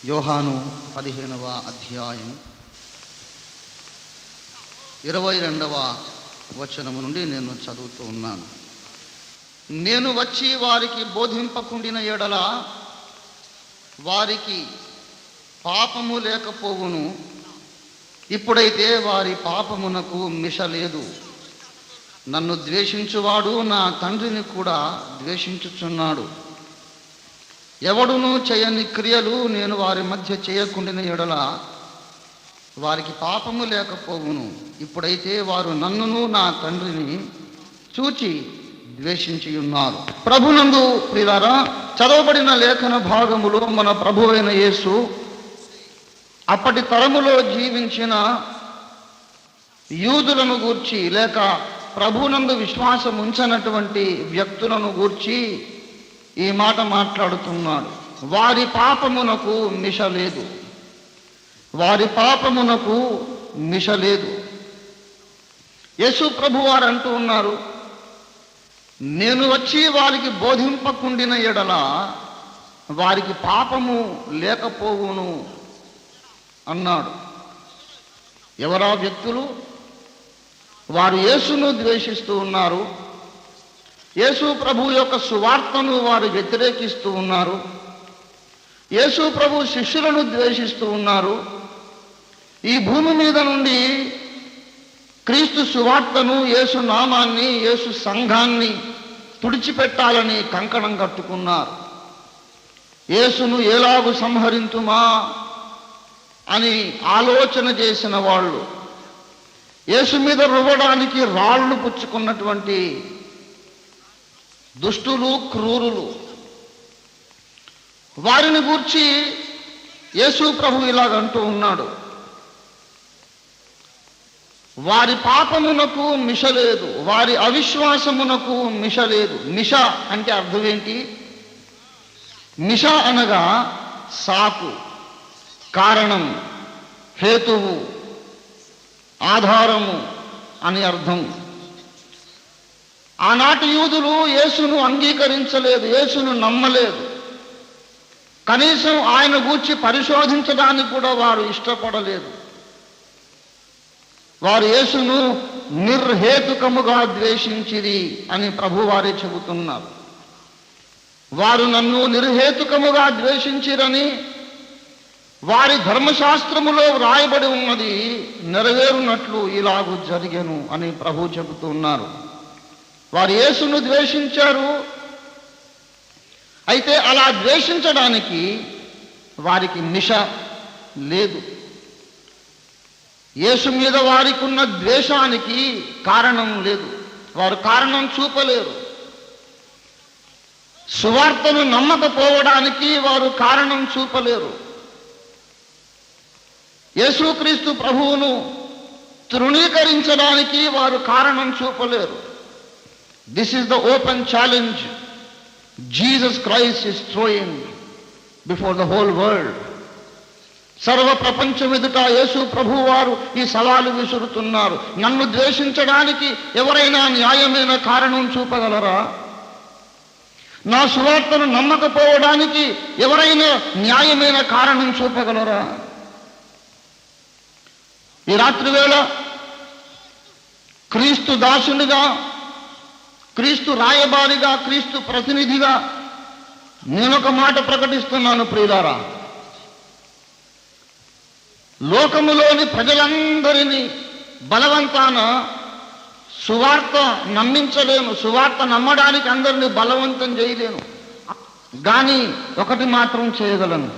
యోహాను 15వ అధ్యాయం 22వ వచనము నుండి నేను చదువుతూ ఉన్నాను. నేను వచ్చి వారికి బోధింపకుండిన ఎడల వారికి పాపము లేకపోవును. ఇప్పుడైతే వారి పాపమునకు మిషలేదు. నన్ను ద్వేషించువాడు నా తండ్రిని కూడా ద్వేషించుచున్నాడు. ఎవడునూ చేయని క్రియలు నేను వారి మధ్య చేయకుండిన ఎడల వారికి పాపము లేకపోవును. ఇప్పుడైతే వారు నన్నును నా తండ్రిని చూచి ద్వేషించి ఉన్నారు. ప్రభునందు ప్రియులారా, చదవబడిన లేఖన భాగములో మన ప్రభువైన యేసు అప్పటి తరములో జీవించిన యూదులను గూర్చి లేక ప్రభునందు విశ్వాసం ఉంచనటువంటి వ్యక్తులను గూర్చి ఈ మాట మాట్లాడుతున్నాడు. వారి పాపమునకు మిషలేదు, వారి పాపమునకు మిషలేదు. యేసు ప్రభు వారు అంటూ ఉన్నారు, నేను వచ్చి వారికి బోధింపకుండిన ఎడల వారికి పాపము లేకపోవును అన్నాడు. ఎవరా వ్యక్తులు? వారు యేసును ద్వేషిస్తూ ఉన్నారు. యేసు ప్రభు యొక్క సువార్తను వారు వ్యతిరేకిస్తూ ఉన్నారు. యేసు ప్రభు శిష్యులను ద్వేషిస్తూ ఉన్నారు. ఈ భూమి మీద నుండి క్రీస్తు సువార్తను, యేసు నామాన్ని, యేసు సంఘాన్ని తుడిచిపెట్టాలని కంకణం కట్టుకున్నారు. యేసును ఎలాగు సంహరింతుమా అని ఆలోచన చేసిన వాళ్ళు, యేసు మీద రువ్వడానికి రాళ్ళు పుచ్చుకున్నటువంటి దుష్టులు, క్రూరులు, వారిని గూర్చి యేసు ప్రభు ఇలాగంటూ ఉన్నాడు, వారి పాపమునకు మిషలేదు, వారి అవిశ్వాసమునకు మిషలేదు. మిష అంటే అర్థం ఏంటి? మిష అనగా సాకు, కారణం, హేతువు, ఆధారము అని అర్థం. ఆనాటి యూదులు యేసును అంగీకరించలేదు, యేసును నమ్మలేదు. కనీసం ఆయన గూర్చి పరిశోధించడానికి కూడా వారు ఇష్టపడలేదు. వారు యేసును నిర్హేతుకముగా ద్వేషించిరి అని ప్రభువారే చెబుతున్నారు. వారు నన్ను నిర్హేతుకముగా ద్వేషించిరని వారి ధర్మశాస్త్రములో వ్రాయబడి ఉన్నది నెరవేరునట్లు ఇలాగూ జరిగెను అని ప్రభు చెబుతున్నారు. వారు యేసును ద్వేషించారు. అయితే అలా ద్వేషించడానికి వారికి మిష లేదు. యేసు మీద వారికి ఉన్న ద్వేషానికి కారణం లేదు. వారు కారణం చూపలేరు. సువార్తను నమ్మకపోవడానికి వారు కారణం చూపలేరు. యేసుక్రీస్తు ప్రభువును తృణీకరించడానికి వారు కారణం చూపలేరు. This is the open challenge Jesus Christ is throwing before the whole world. సర్వ ప్రపంచం ఎదుట యేసు ప్రభు వారు ఈ సవాలు విసురుతున్నారు. నన్ను ద్వేషించడానికి ఎవరైనా న్యాయమైన కారణం చూపగలరా? నా సువార్తను నమ్మకపోవడానికి ఎవరైనా న్యాయమైన కారణం చూపగలరా? ఈ రాత్రి వేళ క్రీస్తు దాసునిగా, క్రీస్తు రాయబారిగా, క్రీస్తు ప్రతినిధిగా నేనొక మాట ప్రకటిస్తున్నాను ప్రియులారా. లోకములోని ప్రజలందరినీ బలవంతాన సువార్త నమ్మించలేను, సువార్త నమ్మడానికి అందరినీ బలవంతం చేయలేను. కానీ ఒకటి మాత్రం చేయగలను,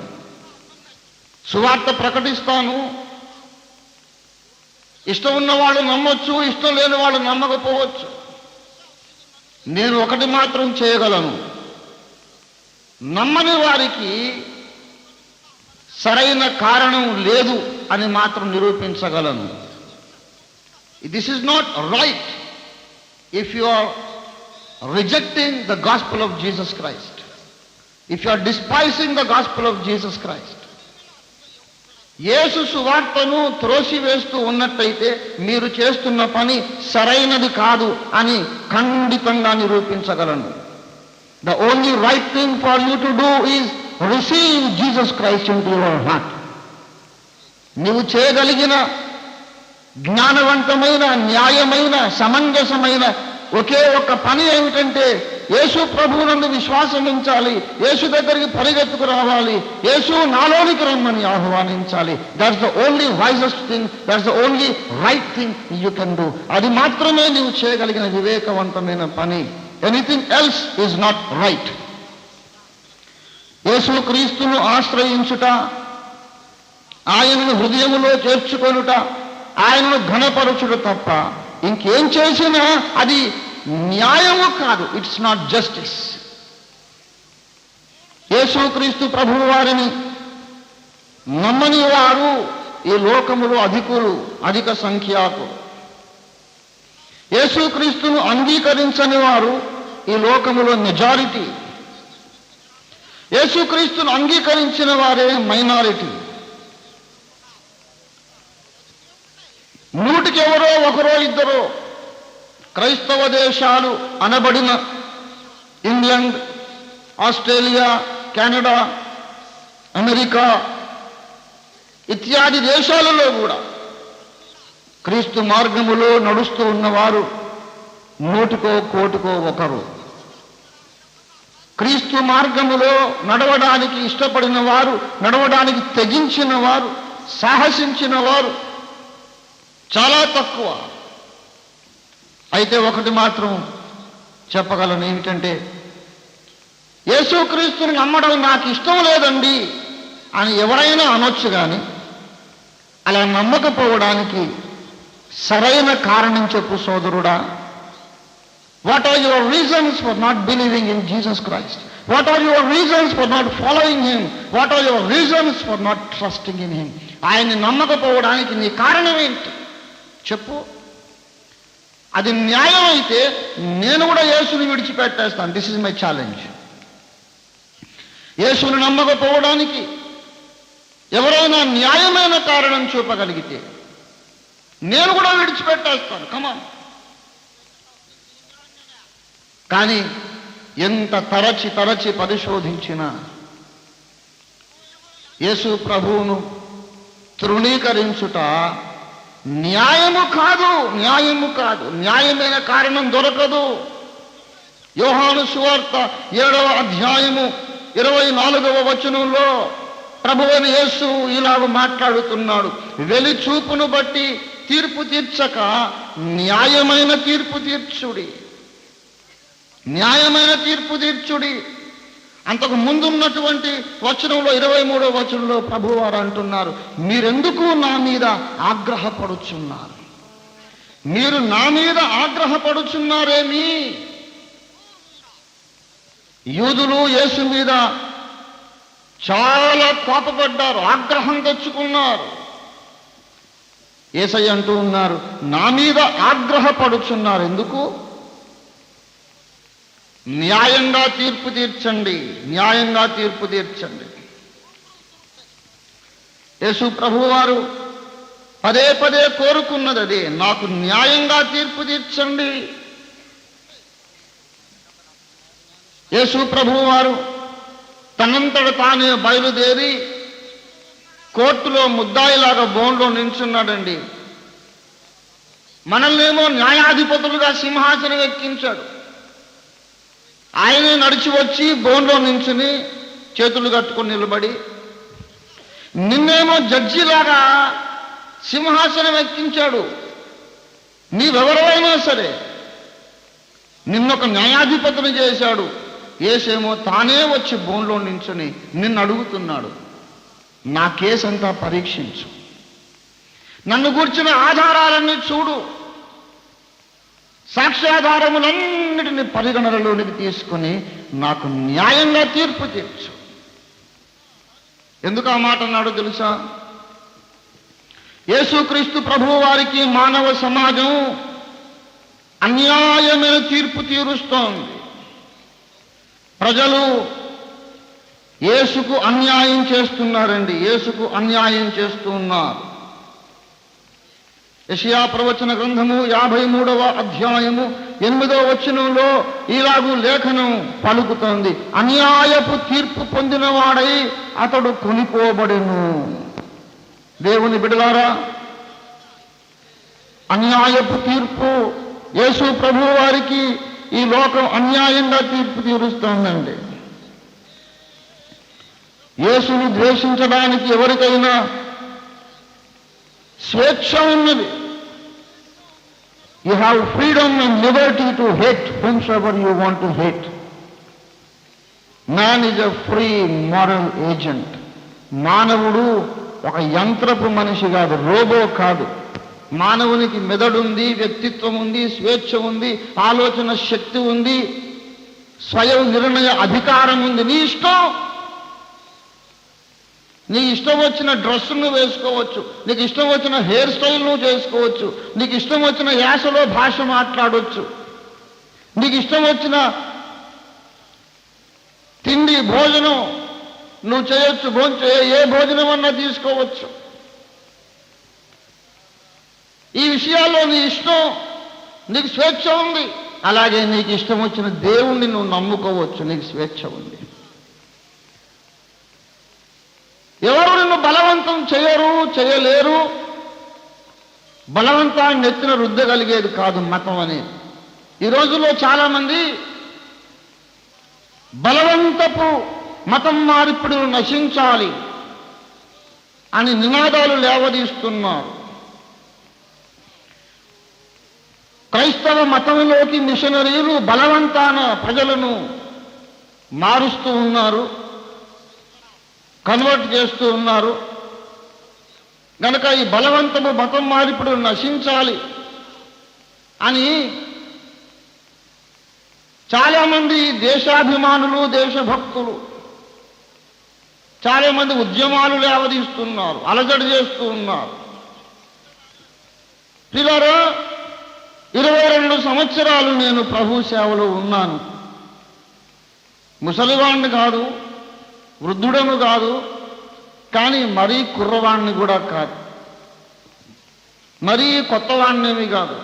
సువార్త ప్రకటిస్తాను. ఇష్టం ఉన్నవాళ్ళు నమ్మొచ్చు, ఇష్టం లేని వాళ్ళు నమ్మకపోవచ్చు. నేను ఒకటి మాత్రం చేయగలను, నమ్మని వారికి సరైన కారణం లేదు అని మాత్రం నిరూపించగలను. This is not right if you are rejecting the gospel of Jesus Christ, if you are despising the gospel of Jesus Christ. యేసు సువార్తను త్రోసివేస్తూ ఉన్నట్టయితే మీరు చేస్తున్న పని సరైనది కాదు అని ఖండితంగా నిరూపించగలను. The only right thing for you to do is receive Jesus Christ into your heart. నీవు చేయగలిగిన జ్ఞానవంతమైన, న్యాయమైన, సమంజసమైన ఒకే ఒక్క పని ఏమిటంటే యేసు ప్రభువునందు విశ్వాసం ఉంచాలి, యేసు దగ్గరికి పరిగెత్తుకు రావాలి, యేసు నాలోనికి రమ్మని ఆహ్వానించాలి. That's the only wisest thing, that's the only right thing you can do. అది మాత్రమే నీవు చేయగలిగిన వివేకవంతమైన పని. Anything else is not right. యేసు క్రీస్తును ఆశ్రయించుట, ఆయనను హృదయములో చేర్చుకొనుట, ఆయనను ఘనపరచుట తప్ప ఇంకేం చేసినా అది న్యాయము కాదు. It's not justice. యేసుక్రీస్తు ప్రభువు వారిని నమ్మని వారు ఈ లోకములో అధిక సంఖ్యాకులు. యేసుక్రీస్తును అంగీకరించని వారు ఈ లోకములో మెజారిటీ. యేసుక్రీస్తును అంగీకరించిన వారే మైనారిటీ. 100కి ఎవరో ఒకరో ఇద్దరో క్రైస్తవ దేశాలు అనబడిన ఇంగ్లాండ్, ఆస్ట్రేలియా, కెనడా, అమెరికా ఇత్యాది దేశాలలో కూడా క్రీస్తు మార్గములో నడుస్తూ ఉన్నవారు 100కో కోటికో ఒకరు. క్రీస్తు మార్గములో నడవడానికి ఇష్టపడిన వారు, నడవడానికి తెగించిన వారు, సాహసించిన వారు చాలా తక్కువ. అయితే ఒకటి మాత్రం చెప్పగలను, ఏమిటంటే యేసుక్రీస్తుని నమ్మడం నాకు ఇష్టం లేదండి అని ఎవరైనా అనొచ్చు, కానీ అలా నమ్మకపోవడానికి సరైన కారణం చెప్పు సోదరుడా. What are your reasons for not believing in Jesus Christ? What are your reasons for not following him? What are your reasons for not trusting in him? ఆయన్ని నమ్మకపోవడానికి నీ కారణం ఏంటి చెప్పు. అది న్యాయం అయితే నేను కూడా యేసుని విడిచిపెట్టేస్తాను. This is my challenge. యేసుని నమ్మకపోవడానికి ఎవరైనా న్యాయమైన కారణం చూపగలిగితే నేను కూడా విడిచిపెట్టేస్తాను. కమాన్. కానీ ఎంత తరచి పరిశోధించినా యేసు ప్రభువును తృణీకరించుట న్యాయము కాదు. న్యాయమైన కారణం దొరకదు. యోహాను సువార్త 7వ అధ్యాయము 24వ వచనంలో ప్రభువైన యేసు ఇలాగ మాట్లాడుతున్నాడు. వెలిచూపును బట్టి తీర్పు తీర్చక న్యాయమైన తీర్పు తీర్చుడి. న్యాయమైన తీర్పు తీర్చుడి. అంతకు ముందున్నటువంటి వచనంలో 23వ వచనంలో ప్రభువారు అంటున్నారు, మీరెందుకు నా మీద ఆగ్రహపడుచున్నారు? మీరు నా మీద ఆగ్రహపడుచున్నారేమి? యూదులు యేసు మీద చాలా కోపపడ్డారు, ఆగ్రహం తెచ్చుకున్నారు. యేసయ్య అంటూ ఉన్నారు, నా మీద ఆగ్రహపడుచున్నారు ఎందుకు? న్యాయంగా తీర్పు తీర్చండి. యేసు ప్రభువారు పదే కోరుకున్నది అదే, నాకు న్యాయంగా తీర్పు తీర్చండి. యేసు ప్రభువారు తనంతట తానే బయలుదేరి కోర్టులో ముద్దాయిలాగా బోన్లో నిల్చున్నాడండి. మనల్నేమో న్యాయాధిపతులుగా సింహాసనం ఎక్కించాడు. ఆయనే నడిచి వచ్చి బోన్లో నించుని చేతులు కట్టుకొని నిలబడి, నిన్నేమో జడ్జిలాగా సింహాసనం ఎక్కించాడు. నీవెవరైనా సరే నిన్నొక న్యాయాధిపతిని చేశాడు. యేసేమో తానే వచ్చి బోన్లో నించుని నిన్ను అడుగుతున్నాడు, నా కేసంతా పరీక్షించు, నన్ను గూర్చిన ఆధారాలన్నీ చూడు, సాక్ష్యాధారములన్నిటిని పరిగణనలోనికి తీసుకుని నాకు న్యాయంగా తీర్పు తీర్చు. ఎందుకు ఆ మాట అన్నాడో తెలుసా? యేసుక్రీస్తు ప్రభువు వారికి మానవ సమాజం అన్యాయమైన తీర్పు తీరుస్తోంది. ప్రజలు యేసుకు అన్యాయం చేస్తున్నారండి. యేసుకు అన్యాయం చేస్తూ ఉన్నారు. యెషయా ప్రవచన గ్రంథము 53వ అధ్యాయము 8వ వచనంలో ఇలాగూ లేఖనం పలుకుతోంది, అన్యాయపు తీర్పు పొందినవాడై అతడు కొనిపోబడెను. దేవుని బిడ్డలారా, అన్యాయపు తీర్పు యేసు ప్రభువు వారికి ఈ లోకం అన్యాయంగా తీర్పు తీరుస్తోందండి. యేసుని ద్వేషించడానికి ఎవరికైనా స్వేచ్ఛ ఉన్నది. You have freedom and liberty to hate whomsoever you want to hate. Man is a free moral agent. మానవుడు ఒక యంత్రపు మనిషి కాదు, రోబో కాదు. మానవునికి మెదడుంది, వ్యక్తిత్వం ఉంది, స్వేచ్ఛ ఉంది, ఆలోచన శక్తి ఉంది, స్వయం నిర్ణయ అధికారం ఉంది. నీ ఇష్టం. నీ ఇష్టం వచ్చిన డ్రెస్సును వేసుకోవచ్చు, నీకు ఇష్టం వచ్చిన హెయిర్ స్టైల్ను చేసుకోవచ్చు, నీకు ఇష్టం వచ్చిన యాసలో భాష మాట్లాడవచ్చు, నీకు ఇష్టం వచ్చిన తిండి భోజనం నువ్వు చేయొచ్చు, ఏ భోజనం అన్నా తీసుకోవచ్చు. ఈ విషయాల్లో నీ ఇష్టం, నీకు స్వేచ్ఛ ఉంది. అలాగే నీకు ఇష్టం వచ్చిన దేవుణ్ణి నువ్వు నమ్ముకోవచ్చు, నీకు స్వేచ్ఛ ఉంది. ఎవరు నిన్ను బలవంతం చేయలేరు. బలవంతాన్ని నెత్తిన రుద్దగలిగేది కాదు మతం అనేది. ఈ రోజుల్లో చాలామంది బలవంతపు మతం మార్పిడి నశించాలి అని నినాదాలు లేవదీస్తున్నారు. క్రైస్తవ మతంలోకి మిషనరీలు బలవంతాన ప్రజలను మారుస్తూ ఉన్నారు, కన్వర్ట్ చేస్తూ ఉన్నారు. గనక ఈ బలవంతము మతం మార్పిడి నశించాలి అని చాలామంది దేశాభిమానులు, దేశభక్తులు చాలామంది ఉద్యమాలు లేవదీస్తున్నారు, అలజడి చేస్తూ ఉన్నారు. పిల్లరా, 22 సంవత్సరాలు నేను ప్రభు సేవలో ఉన్నాను. ముసలివాణ్ణి కాదు, వృద్ధుడను కాదు, కానీ మరీ కుర్రవాణ్ణి కూడా కాదు, మరీ కొత్తవాణ్ణేమి కాదు.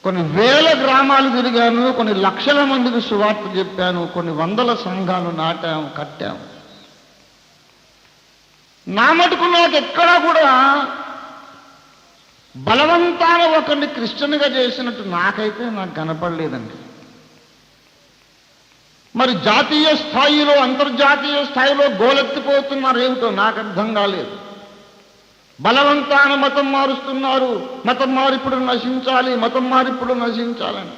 కొన్ని వేల గ్రామాలు తిరిగాను, కొన్ని లక్షల మందికి సువార్త చెప్పాను, కొన్ని వందల సంఘాలు నాటాము, కట్టాము. నా మటుకు నాకు ఎక్కడా కూడా బలవంతాన ఒకరిని క్రిస్టియన్గా చేసినట్టు నాకైతే నాకు కనపడలేదండి. మరి జాతీయ స్థాయిలో, అంతర్జాతీయ స్థాయిలో గోలెత్తిపోతున్నారు ఏమిటో నాకు అర్థం కాలేదు. బలవంతాన మతం మారుస్తున్నారు, మతం మారిప్పుడు నశించాలి, మతం మారిప్పుడు నశించాలని.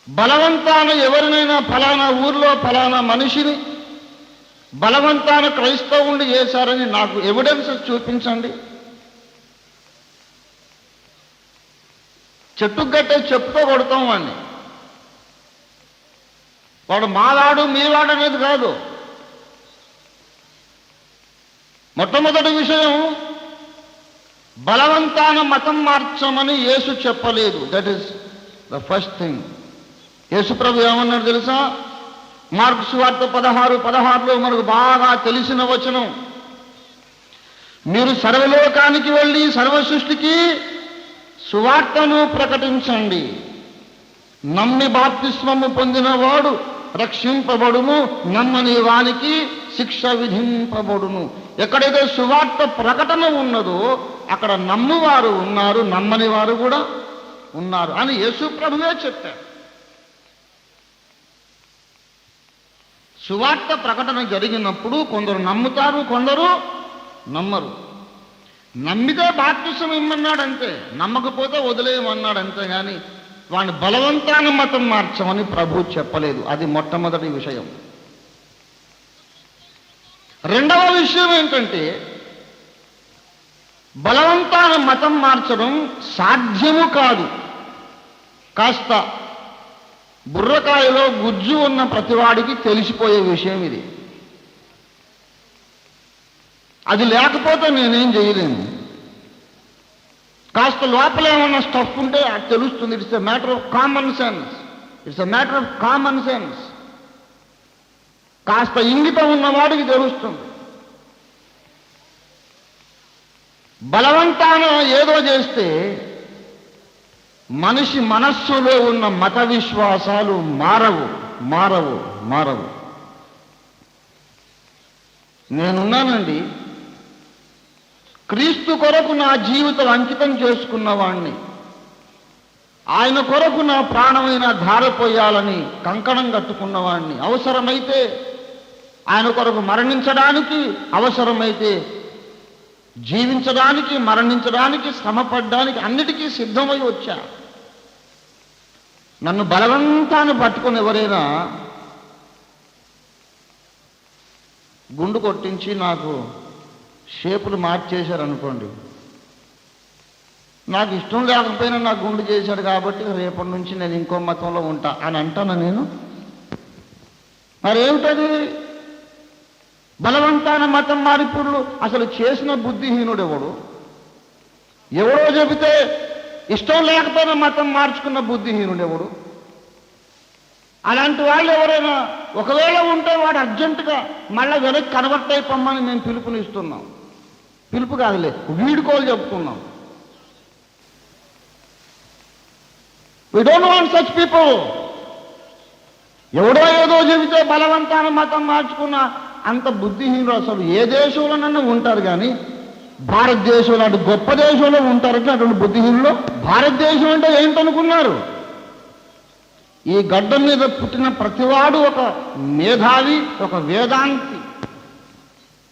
బలవంతాన ఎవరినైనా ఫలానా ఊర్లో ఫలానా మనిషిని బలవంతాన క్రైస్తవుణ్ణి చేశారని నాకు ఎవిడెన్స్ చూపించండి. చెట్టుకు గట్టే చెప్పుతో కొడతాం వాడిని. వాడు మావాడు మీవాడు అనేది కాదు. మొట్టమొదటి విషయం, బలవంతాన మతం మార్చమని యేసు చెప్పలేదు. That is the first thing. యేసు ప్రభు ఏమన్నాడు తెలుసా? మార్కు సువార్త 16:16లో మనకు బాగా తెలిసిన వచనం, మీరు సర్వలోకానికి వెళ్ళి సర్వ సృష్టికి సువార్తను ప్రకటించండి. నమ్మి బాప్తిస్మము పొందినవాడు రక్షింపబడును, నమ్మని వానికి శిక్ష విధింపబడును. ఎక్కడైతే సువార్త ప్రకటన ఉన్నదో అక్కడ నమ్మువారు ఉన్నారు, నమ్మని వారు కూడా ఉన్నారు అని యేసు ప్రభువే చెప్పారు. సువార్త ప్రకటన జరిగినప్పుడు కొందరు నమ్ముతారు, కొందరు నమ్మరు. నమ్మితే బాప్తిసం ఇమ్మన్నాడంతే, నమ్మకపోతే వదిలేయమన్నాడు అంతే. కానీ వాడిని బలవంతాన మతం మార్చమని ప్రభు చెప్పలేదు. అది మొట్టమొదటి విషయం. రెండవ విషయం ఏంటంటే, బలవంతాన మతం మార్చడం సాధ్యము కాదు. కాస్త బుర్రకాయలో గుజ్జు ఉన్న ప్రతివాడికి తెలిసిపోయే విషయం ఇది. అది లేకపోతే నేనేం చేయలేను. కాస్త లోపల ఏమన్నా స్టఫ్ ఉంటే అది తెలుస్తుంది. It's a matter of common sense. It's a matter of common sense. కాస్త ఇంగితం ఉన్నవాడికి తెలుస్తుంది. బలవంతాన ఏదో చేస్తే మనిషి మనస్సులో ఉన్న మత విశ్వాసాలు మారవు. నేనున్నానండి, క్రీస్తు కొరకు నా జీవితం అంకితం చేసుకున్నవాణ్ణి, ఆయన కొరకు నా ప్రాణమైన ధారపోయాలని కంకణం కట్టుకున్నవాణ్ణి, అవసరమైతే ఆయన కొరకు మరణించడానికి, అవసరమైతే జీవించడానికి, మరణించడానికి, శ్రమపడ్డానికి అన్నిటికీ సిద్ధమై వచ్చా. నన్ను బలవంతాన్ని పట్టుకుని ఎవరైనా గుండు కొట్టించి నాకు షేపులు మార్చేశారనుకోండి, నాకు ఇష్టం లేకపోయినా నాకు గుండు చేశాడు కాబట్టి రేపటి నుంచి నేను ఇంకో మతంలో ఉంటా అని అంటాను నేను. మరేమిటది? బలవంతాన మతం మార్పులు అసలు చేసిన బుద్ధిహీనుడు ఎవడో చెబితే ఇష్టం లేకపోయినా మతం మార్చుకున్న బుద్ధిహీనుడు ఎవడు? అలాంటి వాళ్ళు ఎవరైనా ఒకవేళ ఉంటే వాడు అర్జెంటుగా మళ్ళీ వెనక్కి కన్వర్ట్ అయిపోమ్మని మేము పిలుపునిస్తున్నాం. పిలుపు కాదులే, వీడుకోలు చెప్తున్నాం. We don't want such people. ఎవడో ఏదో చెబితే బలవంతాన మతం మార్చుకున్న అంత బుద్ధిహీనులు అసలు ఏ దేశంలోనన్నా ఉంటారు, కానీ భారతదేశంలో అంటే గొప్ప దేశంలో ఉంటారంటే అటువంటి బుద్ధిహీనులు. భారతదేశం అంటే ఏంటనుకున్నారు? ఈ గడ్డ మీద పుట్టిన ప్రతివాడు ఒక మేధావి, ఒక వేదాంతి,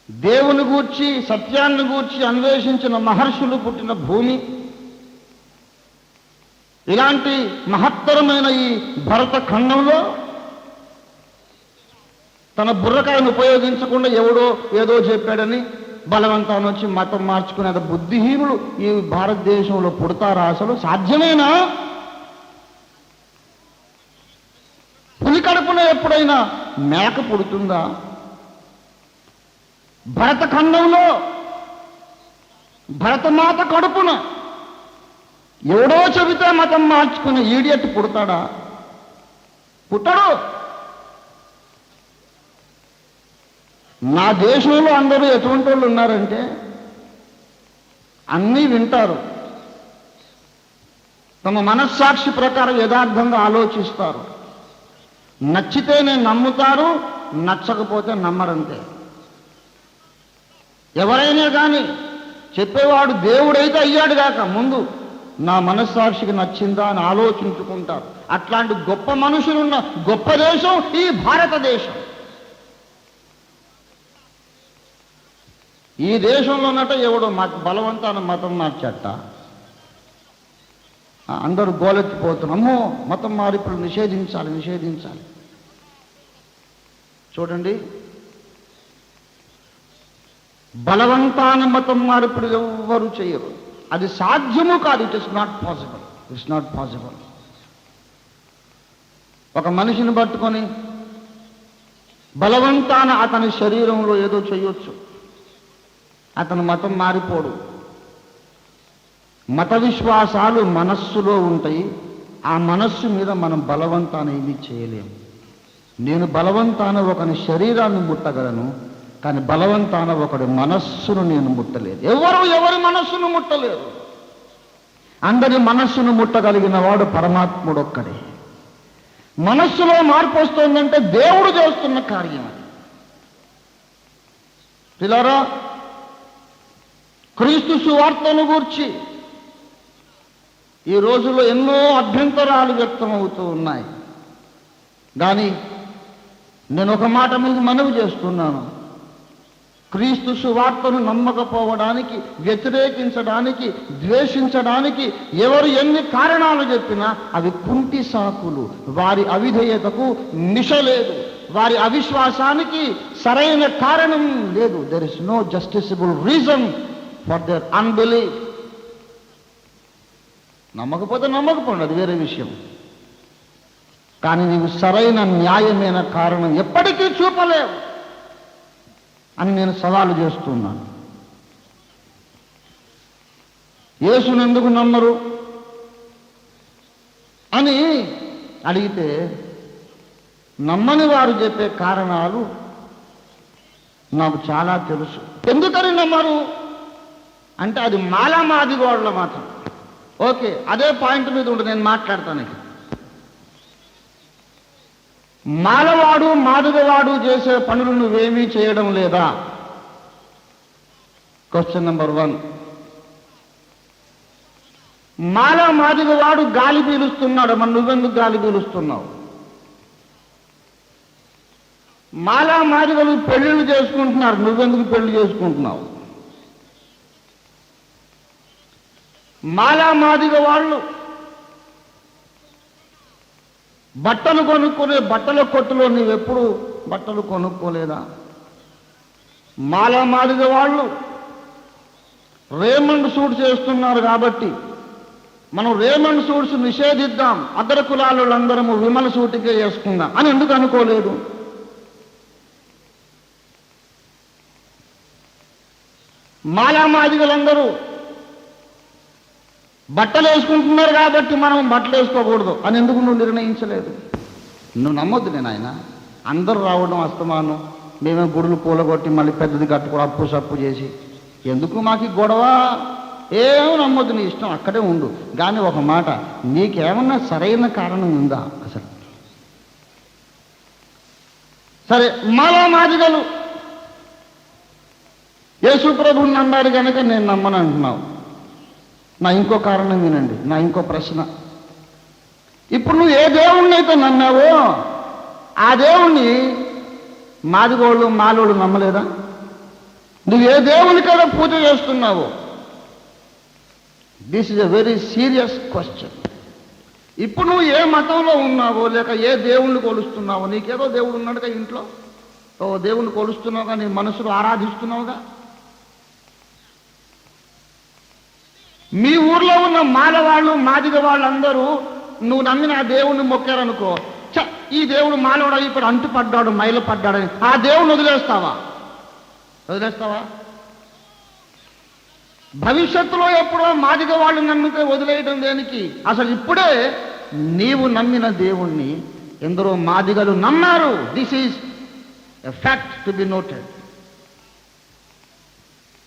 దేవుని గూర్చి సత్యాన్ని గూర్చి అన్వేషించిన మహర్షులు పుట్టిన భూమి. ఇలాంటి మహత్తరమైన ఈ భరత ఖండంలో తన బుర్రకాయను ఉపయోగించకుండా ఎవడో ఏదో చెప్పాడని బలవంతాన్ని వచ్చి మతం మార్చుకునే బుద్ధిహీనులు ఈ భారతదేశంలో పుడతారా? అసలు సాధ్యమేనా? పులి కడుపులో ఎప్పుడైనా మేక పుడుతుందా? భరతఖండంలో భరతమాత కడుపున ఎవడో చెబితే మతం మార్చుకునే ఈడియట్ పుడతాడా? పుట్టడు. నా దేశంలో అందరూ ఎటువంటి వాళ్ళు ఉన్నారంటే అన్నీ వింటారు, తమ మనస్సాక్షి ప్రకారం యథార్థంగా ఆలోచిస్తారు, నచ్చితేనే నమ్ముతారు, నచ్చకపోతే నమ్మరంతే. ఎవరైనా కానీ చెప్పేవాడు దేవుడైతే అయ్యాడు కాక ముందు నా మనస్సాక్షికి నచ్చిందా అని ఆలోచించుకుంటారు. అట్లాంటి గొప్ప మనుషులున్న గొప్ప దేశం ఈ భారతదేశం. ఈ దేశంలోనట ఎవడో బలవంతాన మతం మార్చట, అందరూ గోలెత్తిపోతున్నారు, అమ్మో మతం మార్పులు నిషేధించాలి. చూడండి, బలవంతాన మతం మార్పులు ఎవ్వరూ చేయరు. అది సాధ్యము కాదు. It is not possible. ఒక మనిషిని పట్టుకొని బలవంతాన అతని శరీరంలో ఏదో చేయొచ్చు, అతను మతం మారిపోడు. మత విశ్వాసాలు మనస్సులో ఉంటాయి. ఆ మనస్సు మీద మనం బలవంతాన ఏమీ చేయలేము. నేను బలవంతాన ఒకని శరీరాన్ని ముట్టగలను, కానీ బలవంతాన ఒకడి మనస్సును నేను ముట్టలేదు. ఎవరి మనస్సును ముట్టలేరు. అందరి మనస్సును ముట్టగలిగిన వాడు పరమాత్ముడు ఒక్కడే. మనస్సులో మార్పు వస్తుందంటే దేవుడు చేస్తున్న కార్యం అది. పిల్లరా, క్రీస్తు సువార్తను గూర్చి ఈ రోజుల్లో ఎన్నో అభ్యంతరాలు వ్యక్తమవుతూ ఉన్నాయి. కానీ నేను ఒక మాట మీద మనవి చేస్తున్నాను. క్రీస్తు సువార్తను నమ్మకపోవడానికి, వ్యతిరేకించడానికి, ద్వేషించడానికి ఎవరు ఎన్ని కారణాలు చెప్పినా అవి కుంటి సాకులు. వారి అవిధేయతకు నిశ లేదు, వారి అవిశ్వాసానికి సరైన కారణం లేదు. There is no justifiable reason for their unbelief. నమ్మకపోతే నమ్మకపోండి, అది వేరే విషయం. కానీ నీవు సరైన న్యాయమైన కారణం ఎప్పటికీ చూపలేవు అని నేను సవాలు చేస్తున్నాను. యేసును ఎందుకు నమ్మరు అని అడిగితే నమ్మని వారు చెప్పే కారణాలు నాకు చాలా తెలుసు. ఎందుకని నమ్మరు? అంటే అది మాదిగోళ్ళ మతం. ఓకే, అదే పాయింట్ మీద ఉండి నేను మాట్లాడతాను. మాలవాడు మాదిగవాడు చేసే పనులు నువ్వేమీ చేయడం లేదా? Question number 1. మాదిగవాడు గాలి పీలుస్తున్నాడు, మరి నువ్వెందుకు గాలి పీలుస్తున్నావు? మాదిగలు పెళ్లిళ్ళు చేసుకుంటున్నారు, నువ్వెందుకు పెళ్లి చేసుకుంటున్నావు? మాదిగ వాళ్ళు బట్టలు కొనుక్కునే బట్టల కొట్టులో నువ్వెప్పుడు బట్టలు కొనుక్కోలేదా? మాదిగ వాళ్ళు రేమండ్ సూట్ చేస్తున్నారు కాబట్టి మనం రేమండ్ సూట్స్ నిషేధిద్దాం, అగ్ర కులాలందరము విమల సూటికే వేసుకుందాం అని ఎందుకు అనుకోలేదు? మాదిగలందరూ బట్టలు వేసుకుంటున్నారు కాబట్టి మనం బట్టలు వేసుకోకూడదు అని ఎందుకు నువ్వు నిర్ణయించలేదు? నువ్వు నమ్మొద్దు. నేను ఆయన అందరూ రావడం అస్తమానం, మేమే గుడులు పూలగొట్టి మళ్ళీ పెద్దది కట్టుకోవడం అప్పు సప్పు చేసి ఎందుకు మాకు గొడవ? ఏమో నమ్మొద్దు, నీ ఇష్టం, అక్కడే ఉండు. కానీ ఒక మాట, నీకేమన్నా సరైన కారణం ఉందా అసలు? సరే, మాదిగలు యేసు ప్రభువుని నమ్మారు కనుక నేను నమ్మను అంటున్నావు. నా ఇంకో కారణం వినండి, నా ఇంకో ప్రశ్న. ఇప్పుడు నువ్వు ఏ దేవుణ్ణి అయితే నమ్మావో ఆ దేవుణ్ణి మాదిగోళ్ళు మాలోళ్ళు నమ్మలేదా? నువ్వు ఏ దేవునికైనా పూజ చేస్తున్నావో, this is a very serious question. ఇప్పుడు నువ్వు ఏ మతంలో ఉన్నావో లేక ఏ దేవుణ్ణి కొలుస్తున్నావో, నీకేదో దేవుడు ఉన్నాడుగా ఇంట్లో, ఓ దేవుణ్ణి కొలుస్తున్నావుగా, నీ మనసులో ఆరాధిస్తున్నావుగా. మీ ఊర్లో ఉన్న మాలవాళ్ళు మాదిగ వాళ్ళందరూ నువ్వు నమ్మిన ఆ దేవుణ్ణి మొక్కారనుకో, ఈ దేవుడు మాలవాడు ఇప్పుడు అంటుపడ్డాడు మైలు పడ్డాడని ఆ దేవుణ్ణి వదిలేస్తావా? భవిష్యత్తులో ఎప్పుడో మాదిగ వాళ్ళు నమ్మితే వదిలేయడం దేనికి? అసలు ఇప్పుడే నీవు నమ్మిన దేవుణ్ణి ఎందరో మాదిగలు నమ్మారు. This is a fact to be noted.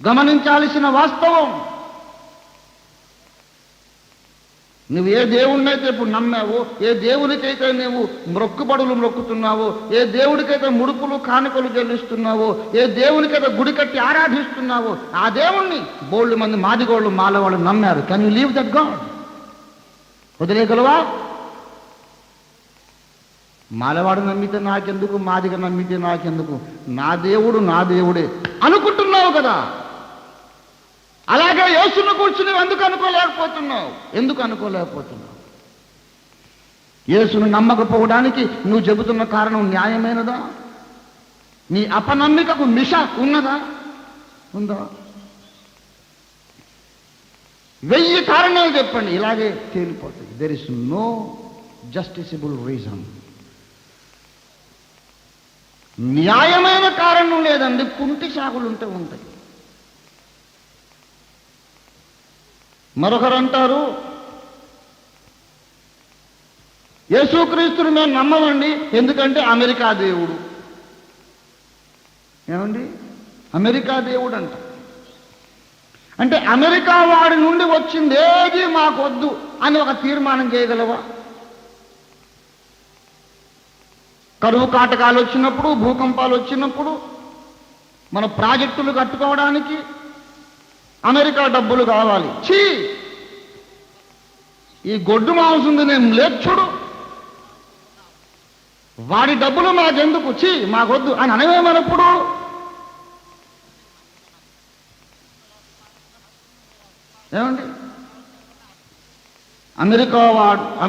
గమనించాల్సిన వాస్తవం. నువ్వు ఏ దేవుణ్ణైతే ఇప్పుడు నమ్మావో, ఏ దేవునికైతే నువ్వు మొక్కుబడులు మొక్కుతున్నావో, ఏ దేవుడికైతే ముడుపులు కానుకలు చెల్లిస్తున్నావో, ఏ దేవునికైతే గుడి కట్టి ఆరాధిస్తున్నావో ఆ దేవుణ్ణి బోళ్ళు మంది మాదిగోళ్ళు మాలవాళ్ళు నమ్మారు. Can you leave that God? వదిలేయగలవా? మాలవాడు నమ్మితే నాకెందుకు, మాదిగ నమ్మితే నాకెందుకు, నా దేవుడు నా దేవుడే అనుకుంటున్నావు కదా. అలాగే యేసును కూర్చుని ఎందుకు అనుకోలేకపోతున్నావు? యేసును నమ్మకపోవడానికి నువ్వు చెబుతున్న కారణం న్యాయమైనదా? నీ అపనమ్మికకు మిష ఉందా? 1000 కారణాలు చెప్పండి, ఇలాగే తేలిపోతాయి. There is no justifiable reason. న్యాయమైన కారణం లేదండి. కుంటి సాగులు ఉంటాయి. మరొకరు అంటారు, యేసుక్రీస్తుని మేము నమ్మమండి ఎందుకంటే అమెరికా దేవుడు. ఏమండి, అమెరికా దేవుడు అంటే అమెరికా వాడి నుండి వచ్చింది ఏది మాకొద్దు అని ఒక తీర్మానం చేయగలవా? కరువు కాటకాలు వచ్చినప్పుడు, భూకంపాలు వచ్చినప్పుడు మన ప్రాజెక్టులు కట్టుకోవడానికి అమెరికా డబ్బులు కావాలి. ఈ గొడ్డు మాంసం నేను లేచుడు, వాడి డబ్బులు మాకెందుకు, మాకొద్దు అని అనవేమన్నప్పుడు ఏమండి?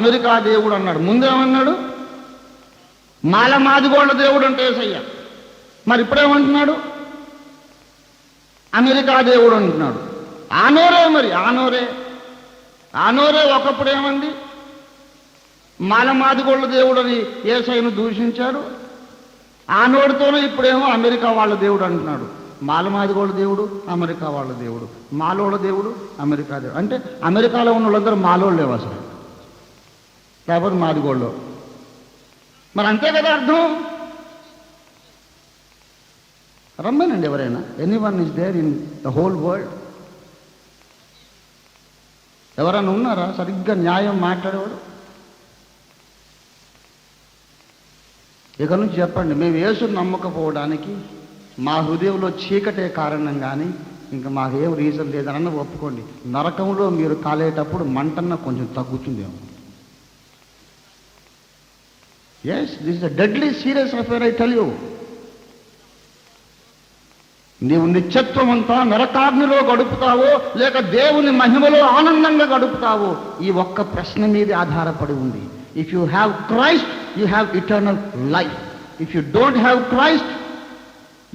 అమెరికా దేవుడు అన్నాడు. ముందేమన్నాడు? మాదిగోళ్ళ దేవుడు అంటే యేసయ్య. మరి ఇప్పుడేమంటున్నాడు? అమెరికా దేవుడు అంటున్నాడు. ఆనోరే ఒకప్పుడు ఏమంది? మాదిగోళ్ళ దేవుడు అని యేసయ్యను దూషించాడు. ఆనోడితోనే ఇప్పుడేమో అమెరికా వాళ్ళ దేవుడు అంటున్నాడు. మాదిగోళ్ళ దేవుడు అమెరికా వాళ్ళ దేవుడు, మాలోళ్ళ దేవుడు అమెరికా దేవుడు. అంటే అమెరికాలో ఉన్న వాళ్ళందరూ మాలోళ్ళు లేవు అసలు, లేకపోతే మాదిగోళ్ళు. మరి అంతే కదా అర్థం. రమ్మనండి ఎవరైనా, anyone is there in the whole world. ఎవరైనా ఉన్నారా సరిగ్గా న్యాయం మాట్లాడేవాడు? ఇక నుంచి చెప్పండి, మేము యేసుని నమ్మకపోవడానికి మా హృదయంలో చీకటే కారణం, కానీ ఇంకా మాకేం రీజన్ లేదన్న ఒప్పుకోండి. నరకంలో మీరు కాలేటప్పుడు మంటన్న కొంచెం తగ్గుతుందేమో. Yes, this is a deadly serious affair, I tell you. నీవు నిత్యత్వం అంతా నరకాగ్నిలో గడుపుతావో లేక దేవుని మహిమలో ఆనందంగా గడుపుతావో, ఈ ఒక్క ప్రశ్న మీద ఆధారపడి ఉంది. If you have Christ, you have eternal life. If you don't have Christ,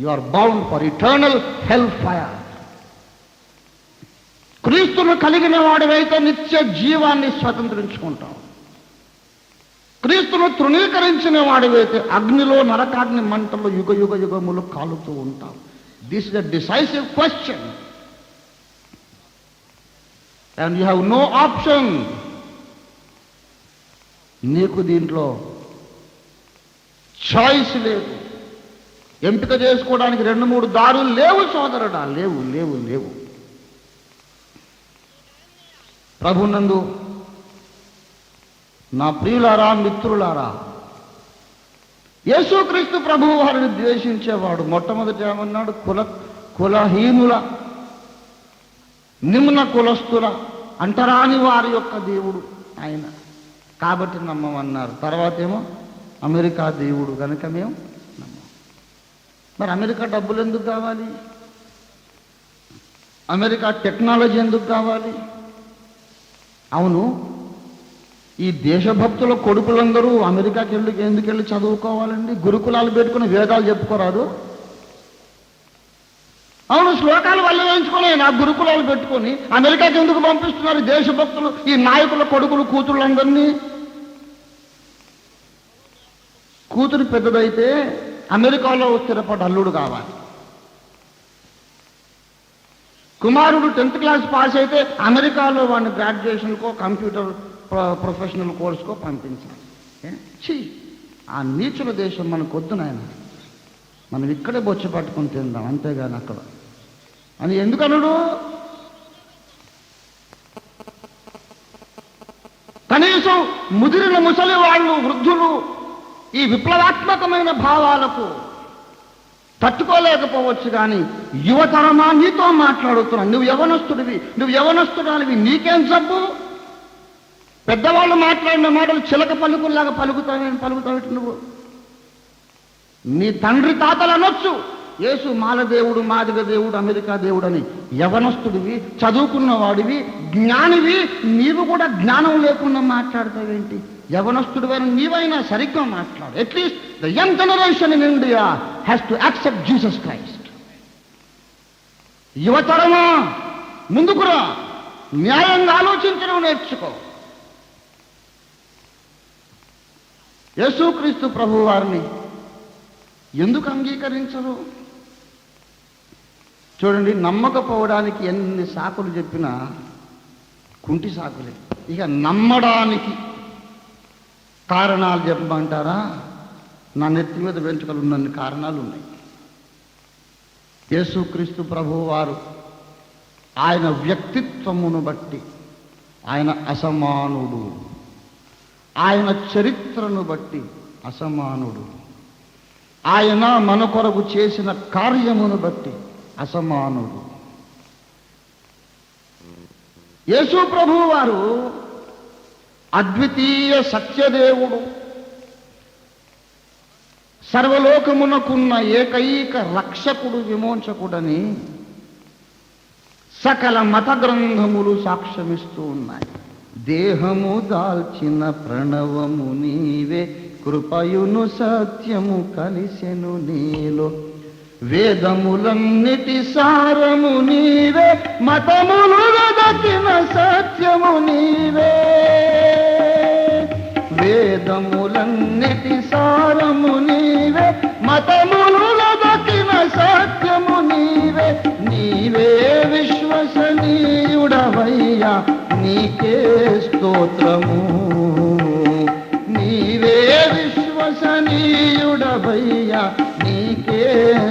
you are bound for eternal hell fire. క్రీస్తును కలిగిన వాడివైతే నిత్య జీవాన్ని స్వతంత్రించుకుంటావు. క్రీస్తును తృణీకరించిన వాడివైతే అగ్నిలో, నరకాగ్ని మంటల్లో యుగ యుగ యుగములు కాలుతూ ఉంటావు. This is the decisive question and you have no option. నీకు దీంట్లో చాయిస్ లేదు, ఎంపిక చేసుకోవడానికి 2-3 దారులు లేవు సోదరుడా, లేవు లేవు లేవు. ప్రభునందు నా ప్రియులారా, మిత్రులారా, యేసుక్రీస్తు ప్రభువు వారిని ద్వేషించేవాడు మొట్టమొదటి ఏమన్నాడు? కులహీనుల, నిమ్న కులస్తుల, అంటరాని వారి యొక్క దేవుడు ఆయన, కాబట్టి నమ్మమన్నారు. తర్వాత ఏమో అమెరికా దేవుడు కనుక మేము నమ్మం. మరి అమెరికా డబ్బులు ఎందుకు కావాలి? అమెరికా టెక్నాలజీ ఎందుకు కావాలి? అవును, ఈ దేశభక్తుల కొడుకులందరూ అమెరికాకి ఎందుకు వెళ్ళి చదువుకోవాలండి? గురుకులాలు పెట్టుకుని వేదాలు చెప్పుకోరాదు? అవును, శ్లోకాలు వల్ల వేయించుకొని నా గురుకులాలు పెట్టుకొని అమెరికాకి ఎందుకు పంపిస్తున్నారు దేశభక్తులు, ఈ నాయకుల కొడుకులు కూతుళ్ళందరినీ? కూతురు పెద్దదైతే అమెరికాలో స్థిరపడి అల్లుడు కావాలి. కుమారుడు 10th క్లాస్ పాస్ అయితే అమెరికాలో వాడిని గ్రాడ్యుయేషన్కో కంప్యూటర్ ప్రొఫెషనల్ కోర్సుకో పంపించాలి. ఆ నీచుల దేశం మనకు వద్దు నాయన, మనం ఇక్కడే బొచ్చ పట్టుకుని తిందాం అంతేగాని అక్కడ అని ఎందుకనుడు? కనీసం ముదిరిన ముసలి వాళ్ళు, వృద్ధులు ఈ విప్లవాత్మకమైన భావాలకు తట్టుకోలేకపోవచ్చు, కానీ యువతరమా నీతో మాట్లాడుతున్నాను. నువ్వు యవనస్తుడివి, నీకేం జబ్బు? పెద్దవాళ్ళు మాట్లాడిన మాటలు చిలక పలుకుల్లాగా పలుకుతావేంటి నువ్వు? నీ తండ్రి తాతలు అనొచ్చు, యేసు మాల దేవుడు, మాదిగ దేవుడు, అమెరికా దేవుడు అని. యవనస్తుడివి, చదువుకున్న వాడివి, జ్ఞానివి, నీవు కూడా జ్ఞానం లేకుండా మాట్లాడతావేంటి? యవనస్తుడివైన నీవైనా సరిగ్గా మాట్లాడు. At least the young generation in India has to accept Jesus Christ. యువతరమా ముందుకురా, న్యాయంగా ఆలోచించడం నేర్చుకో. యేసుక్రీస్తు ప్రభు వారిని ఎందుకు అంగీకరించరు? చూడండి, నమ్మకపోవడానికి ఎన్ని సాకులు చెప్పినా కుంటి సాకులే. ఇక నమ్మడానికి కారణాలు చెప్పమంటారా? నా నెత్తి మీద వెంట్రుకలు ఉన్నన్ని కారణాలు ఉన్నాయి. యేసుక్రీస్తు ప్రభువు వారు ఆయన వ్యక్తిత్వమును బట్టి ఆయన అసమానుడు, ఆయన చరిత్రను బట్టి అసమానుడు, ఆయన మన కొరకు చేసిన కార్యమును బట్టి అసమానుడు. యేసు ప్రభువు వారు అద్వితీయ సత్యదేవుడు, సర్వలోకమునకున్న ఏకైక రక్షకుడు, విమోచకుడని సకల మత గ్రంథములు సాక్ష్యమిస్తూ ఉన్నాయి. దేహము దాల్చిన ప్రణవము నీవే, కృపయును సత్యము కలిసెను నీలో, వేదములన్నిటి సారము నీవే, మతములు వెదకిన సత్యము నీవే. వేదములన్నిటి సారము నీవే, మతములు వెదకిన సత్యము నీవే. నీవే విశ్వసనీయుడవయ్యా, నీకే స్తోత్రము. నీవే విశ్వసనీయుడవయ్యా, నీకే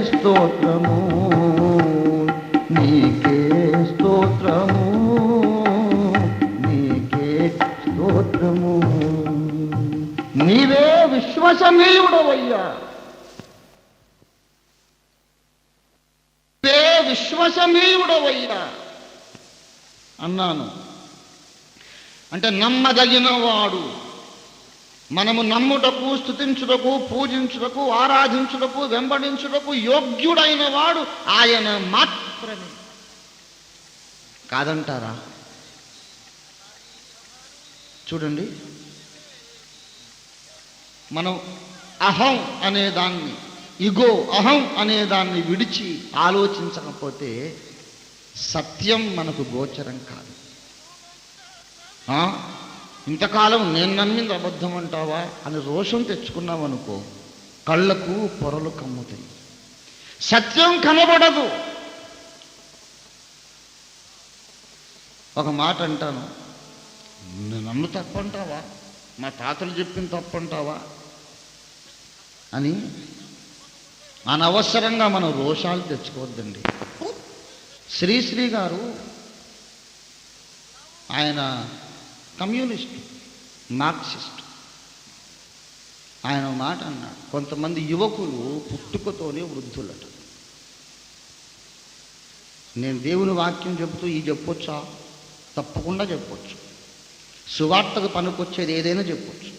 స్తోత్రము, నీకే స్తోత్రము, విశ్వసనీయుడవయ్యా, విశ్వసనీయుడవయ్యా అన్నాను. అంటే నమ్మదగిన వాడు, మనము నమ్ముటకు, స్తుతించుటకు, పూజించుటకు, ఆరాధించుటకు, వెంబడించుటకు యోగ్యుడైన వాడు ఆయన మాత్రమే. కాదంటారా? చూడండి, మనం అహం అనే దాన్ని, ఇగో అహం అనే దాన్ని విడిచి ఆలోచించకపోతే సత్యం మనకు గోచరం కాదు. ఇంతకాలం నేను నమ్మింది అబద్ధం అంటావా అని రోషం తెచ్చుకున్నాం అనుకో, కళ్ళకు పొరలు కమ్ముతాయి, సత్యం కనబడదు. ఒక మాట అంటాను, నన్ను తప్పంటావా, మా తాతలు చెప్పిన తప్పంటావా అని అనవసరంగా మనం రోషాలు తెచ్చుకోవద్దండి. శ్రీశ్రీ గారు ఆయన కమ్యూనిస్ట్, మార్క్సిస్ట్. ఆయన మాట అన్నాడు, కొంతమంది యువకులు పుట్టుకతోనే వృద్ధులట. నేను దేవుని వాక్యం చెబుతూ ఈ చెప్పొచ్చా? తప్పకుండా చెప్పొచ్చు. సువార్తకు పనికొచ్చేది ఏదైనా చెప్పొచ్చు.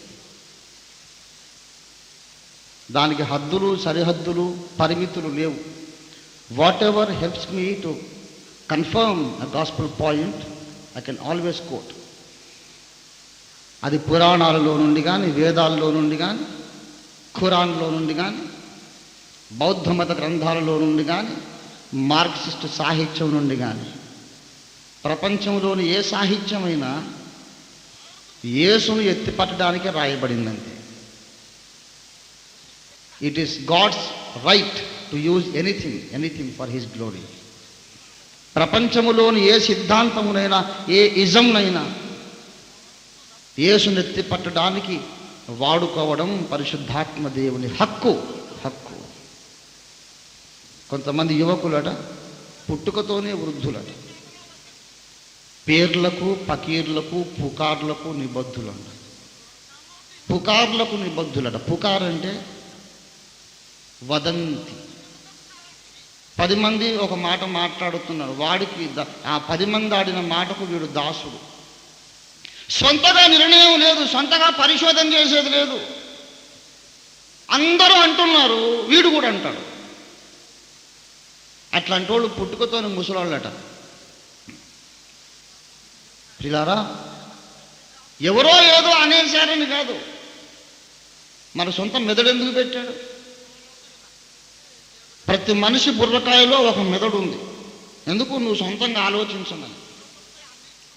దానికి హద్దులు, సరిహద్దులు, పరిమితులు లేవు. Whatever helps me to confirm a gospel point I can always quote. అది పురాణాలలో నుండి కానీ, వేదాల్లో నుండి కానీ, ఖురాన్లో నుండి కానీ, బౌద్ధ మత గ్రంథాలలో నుండి కానీ, మార్క్సిస్ట్ సాహిత్యం నుండి కానీ, ప్రపంచంలోని ఏ సాహిత్యమైనా యేసును ఎత్తిపట్టడానికే రాయబడిందంతే. It is God's right to use anything for his glory. ప్రపంచములోని ఏ సిద్ధాంతమునైనా, ఏ ఇజంనైనా యేసును ఎత్తిపట్టడానికి వాడుకోవడం పరిశుద్ధాత్మ దేవుని హక్కు. కొంతమంది యువకులట పుట్టుకతోనే వృద్ధులట, పేర్లకు, పకీర్లకు, పుకార్లకు నిబద్ధులంట. పుకార్లకు నిబద్ధులట. పుకార్ అంటే వదంతి. 10 మంది ఒక మాట మాట్లాడుతున్నారు, వాడికి ఆ 10 మంది ఆడిన మాటకు వీడు దాసుడు. సొంతగా నిర్ణయం లేదు, సొంతగా పరిశోధన చేసేది లేదు. అందరూ అంటున్నారు, వీడు కూడా అంటాడు. అట్లాంటి వాళ్ళు పుట్టుకతోని ముసలాళ్ళట. పిల్లారా, ఎవరో ఏదో అనేసారని కాదు, మన సొంత మెదడు ఎందుకు పెట్టాడు? ప్రతి మనిషి బుర్రకాయలో ఒక మెదడు ఉంది. ఎందుకు? నువ్వు సొంతంగా ఆలోచించమని.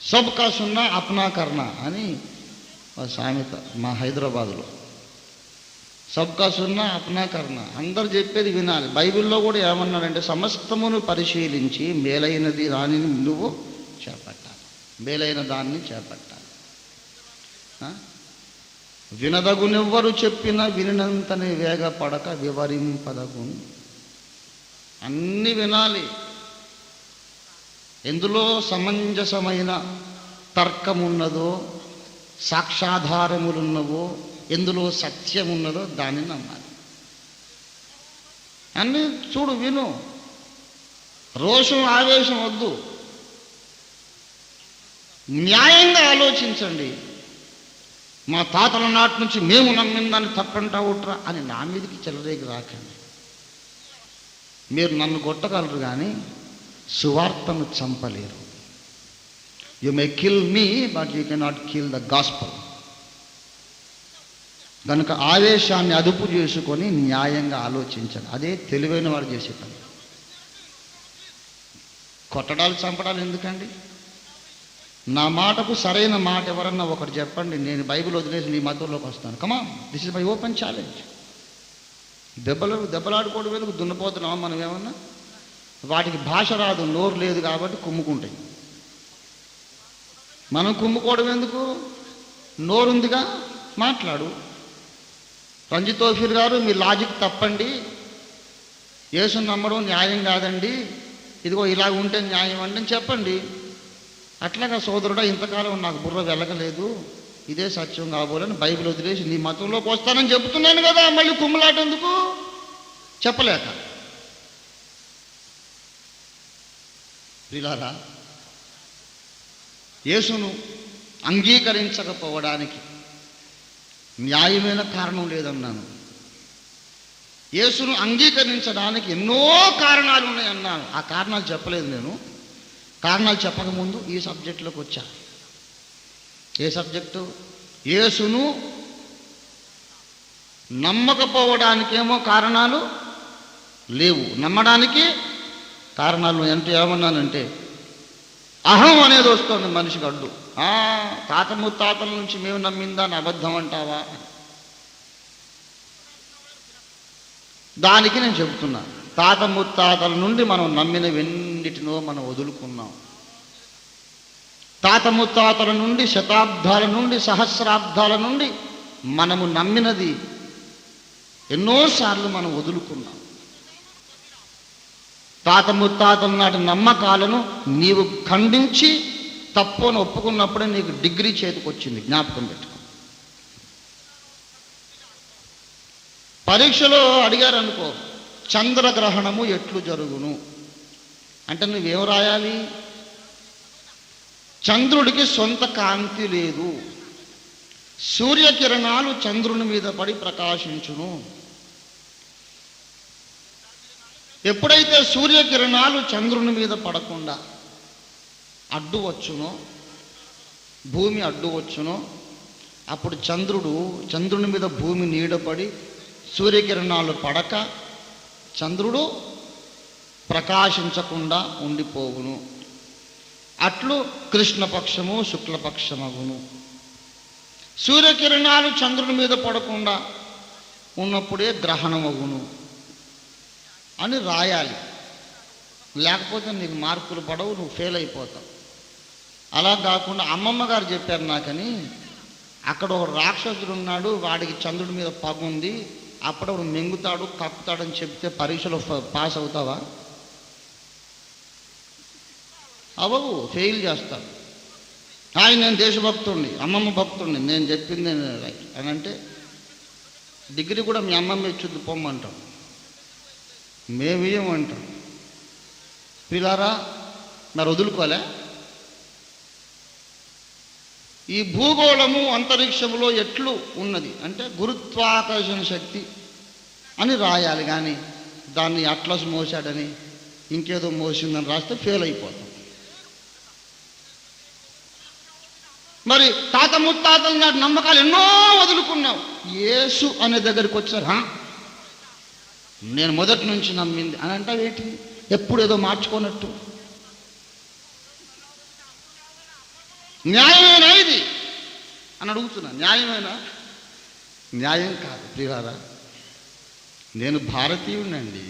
సబ్కా సున్నా అప్నా కర్నా అని సామెత మా హైదరాబాదులో. సబ్కా సున్నా అప్నా కర్నా, అందరు చెప్పేది వినాలి. బైబిల్లో కూడా ఏమన్నాడంటే, సమస్తమును పరిశీలించి మేలైనది దానిని నువ్వు చేపట్టాలి, మేలైన దాన్ని చేపట్టాలి. వినదగునెవ్వరు చెప్పిన వినినంతని వేగపడక వివరింపదగును. అన్నీ వినాలి. ఎందులో సమంజసమైన తర్కమున్నదో, సాక్షాధారములున్నవో, ఎందులో సత్యం ఉన్నదో దాన్ని నమ్మాలి. అన్నీ చూడు, విను. రోషం, ఆవేశం వద్దు. న్యాయంగా ఆలోచించండి. మా తాతల నాటి నుంచి మేము నమ్మిందాన్ని తప్పంటావుట్రా అని నా మీదకి చెలరేగి రాకండి. మీరు నన్ను కొట్టగలరు కానీ సువార్తను చంపలేరు. You may kill me but you cannot kill the gospel. కనుక ఆవేశాన్ని అదుపు చేసుకొని న్యాయంగా ఆలోచించండి. అదే తెలివైన వాడు చేసే పని. కొట్టడాలు, చంపడాలు ఎందుకండి? నా మాటకు సరైన మాట ఎవరన్నా ఒకటి చెప్పండి, నేను బైబిల్ వదిలేసి నీ మతంలోకి వస్తాను. కమా, this is my open challenge. దెబ్బలాడుకోవడం ఎందుకు? దున్నపోతున్నామా మనం ఏమన్నా? వాటికి భాష రాదు, నోరు లేదు కాబట్టి కుమ్ముకుంటాయి. మనం కుమ్ముకోవడం ఎందుకు? నోరుందిగా, మాట్లాడు. రంజిత్ తోఫీర్ గారు, మీ లాజిక్ తప్పండి, యేసుని నమ్మడం న్యాయం కాదండి, ఇదిగో ఇలా ఉంటే న్యాయం అండి అని చెప్పండి. అట్లాగా సోదరుడా, ఇంతకాలం నాకు బుర్ర వెలగలేదు, ఇదే సత్యం కాబోలని బైబిల్ వదిలేసి నీ మతంలోకి వస్తానని చెబుతున్నాను కదా, మళ్ళీ కుమ్ములాట ఎందుకు? చెప్పలేక. ప్రియులారా, యేసును అంగీకరించకపోవడానికి న్యాయమైన కారణం లేదన్నాను. యేసును అంగీకరించడానికి ఎన్నో కారణాలు ఉన్నాయన్నాను. ఆ కారణాలు చెప్పలేదు నేను. కారణాలు చెప్పకముందు ఈ సబ్జెక్టులోకి వచ్చా. ఏ సబ్జెక్టు? యేసును నమ్మకపోవడానికేమో కారణాలు లేవు, నమ్మడానికి కారణాలు అంటే ఏమన్నానంటే అహం అనేది వస్తుంది మనిషికి అడ్డు. తాత ముత్తాతల నుంచి మేము నమ్మిందాన్ని అబద్ధం అంటావా? దానికి నేను చెబుతున్నా, తాత ముత్తాతల నుండి మనం నమ్మినవెన్నిటినో మనం వదులుకున్నాం. తాత ముత్తాతల నుండి, శతాబ్దాల నుండి, సహస్రాబ్దాల నుండి మనము నమ్మినది ఎన్నోసార్లు మనం వదులుకున్నాం. తాత ముత్తాతల నాటి నమ్మకాలను నీవు ఖండించి తప్పును ఒప్పుకున్నప్పుడే నీకు డిగ్రీ చేతికి వచ్చింది, జ్ఞాపకం పెట్టుకో. పరీక్షలో అడిగారు అనుకో, చంద్రగ్రహణము ఎట్లు జరుగును అంటే నువ్వేం రాయాలి? చంద్రుడికి సొంత కాంతి లేదు, సూర్యకిరణాలు చంద్రుని మీద పడి ప్రకాశించును. ఎప్పుడైతే సూర్యకిరణాలు చంద్రుని మీద పడకుండా అడ్డు వచ్చునో, భూమి అడ్డు వచ్చునో, అప్పుడు చంద్రుని మీద భూమి నీడపడి సూర్యకిరణాలు పడక చంద్రుడు ప్రకాశించకుండా ఉండిపోవును. అట్లు కృష్ణపక్షము శుక్లపక్షమగును. సూర్యకిరణాలు చంద్రుని మీద పడకుండా ఉన్నప్పుడే గ్రహణమగును అని రాయాలి. లేకపోతే నీకు మార్కులు పడవు, నువ్వు ఫెయిల్ అయిపోతావు. అలా కాకుండా అమ్మమ్మ గారు చెప్పారు నాకని, అక్కడ ఒక రాక్షసుడు ఉన్నాడు, వాడికి చంద్రుడి మీద పగ ఉంది, అప్పుడప్పుడు మింగుతాడు కక్కుతాడని చెప్తే పరీక్షలో పాస్ అవుతావా? అవ్వవు, ఫెయిల్ చేస్తాడు. నేను దేశభక్తుడిని, అమ్మమ్మ భక్తుడిని, నేను చెప్పింది రైట్ అని అంటే డిగ్రీ కూడా మీ అమ్మమ్మ ఇచ్చుద్ది పొమ్మంటాం, మేమేమంటాం. పిల్లారా, మరి వదులుకోలే. ఈ భూగోళము అంతరిక్షములో ఎట్లు ఉన్నది అంటే గురుత్వాకర్షణ శక్తి అని రాయాలి, కానీ దాన్ని అట్లస్ మోసాడని ఇంకేదో మోసిందని రాస్తే ఫెయిల్ అయిపోతాం. మరి తాత ముత్తాతల నాటి నమ్మకాలు ఎన్నో వదులుకున్నావు. యేసు అనే దగ్గరికి వచ్చారు, నేను మొదటి నుంచి నమ్మింది అని అంటావేంటి? ఎప్పుడు ఏదో మార్చుకోనట్టు. న్యాయమేనా ఇది అని అడుగుతున్నా. న్యాయమేనా? న్యాయం కాదు ప్రియులారా. నేను భారతీయుడినండి,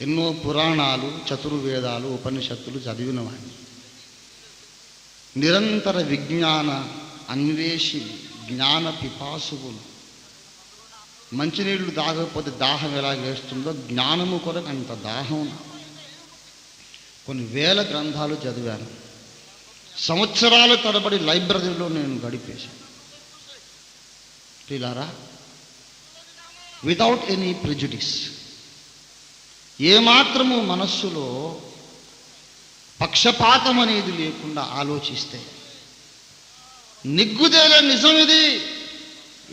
ఎన్నో పురాణాలు, చతుర్వేదాలు, ఉపనిషత్తులు చదివినవాడిని. నిరంతర విజ్ఞాన అన్వేషి, జ్ఞాన పిపాసువులు. మంచినీళ్ళు తాగకపోతే దాహం ఎలా వేస్తుందో జ్ఞానము కొరకు అంత దాహం. కొన్ని వేల గ్రంథాలు చదివాను, సంవత్సరాల తరబడి లైబ్రరీలో నేను గడిపేశాను. ప్రియులారా, వితౌట్ ఎనీ ప్రిజుడిస్, ఏమాత్రము మనస్సులో పక్షపాతం అనేది లేకుండా ఆలోచిస్తే నిగ్గుదేలే నిజం ఇది.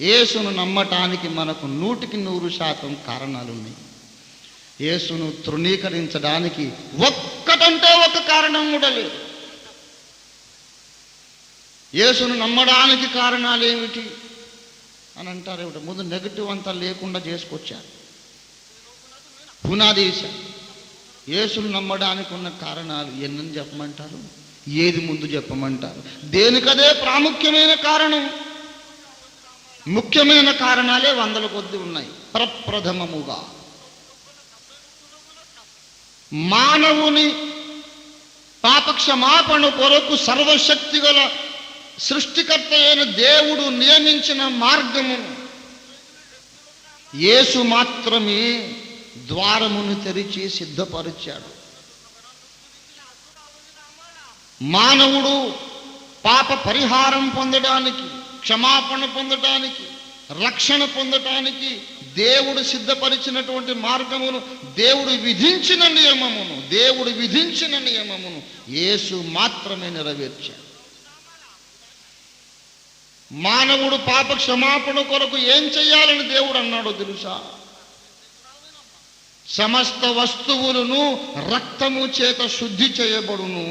యేసును నమ్మటానికి మనకు 100% కారణాలు ఉన్నాయి. యేసును తృణీకరించడానికి ఒక్కటంటే ఒక కారణం కూడా లేదు. యేసును నమ్మడానికి కారణాలు ఏమిటి అని అంటారు. ఏమిటి? ముందు నెగటివ్ అంతా లేకుండా చేసుకొచ్చారు, పునాది వేశారు. యేసును నమ్మడానికి ఉన్న కారణాలు ఎన్నని చెప్పమంటారు? ఏది ముందు చెప్పమంటారు? దేనికదే ప్రాముఖ్యమైన కారణం. ముఖ్యమైన కారణాలే 100 కొద్ది ఉన్నాయి. ప్రప్రథమముగా మానవుని పాపక్షమాపణ కొరకు సర్వశక్తి గల సృష్టికర్త అయిన దేవుడు నియమించిన మార్గము యేసు మాత్రమే ద్వారమును తెరిచి సిద్ధపరిచాడు. మానవుడు పాప పరిహారం పొందడానికి, క్షమాపణ పొందడానికి, రక్షణ పొందటానికి దేవుడు సిద్ధపరిచినటువంటి మార్గమును, దేవుడు విధించిన నియమమును యేసు మాత్రమే నెరవేర్చాడు. మానవుడు పాప క్షమాపణ కొరకు ఏం చెయ్యాలని దేవుడు అన్నాడో తెలుసా? సమస్త వస్తువులను రక్తము చేత శుద్ధి చేయబడును,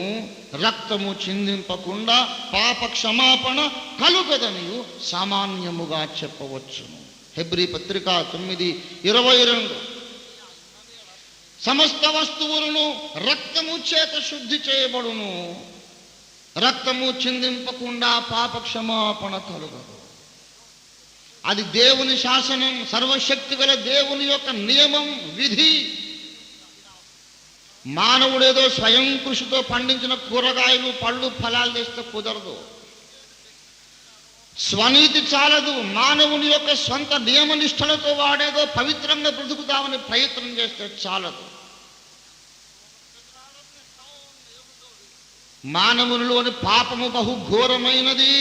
రక్తము చిందింపకుండా పాప క్షమాపణ కలుగదనియు సామాన్యముగా చెప్పవచ్చును. హెబ్రీ పత్రిక 9:22. సమస్త వస్తువులను రక్తము చేత శుద్ధి చేయబడును, రక్తము చిందింపకుండా పాప క్షమాపణ కలుగదు. అది దేవుని శాసనం, సర్వశక్తి గల దేవుని యొక్క నియమం, విధి. మానవుడేదో స్వయం కృషితో పండించిన కూరగాయలు, పళ్ళు, ఫలాలు తెస్తే కుదరదు. స్వనీతి చాలదు. మానవుని యొక్క స్వంత నియమనిష్టలతో వాడేదో పవిత్రంగా బ్రతుకుతామని ప్రయత్నం చేస్తే చాలదు. మానవునిలోని పాపము బహు ఘోరమైనది.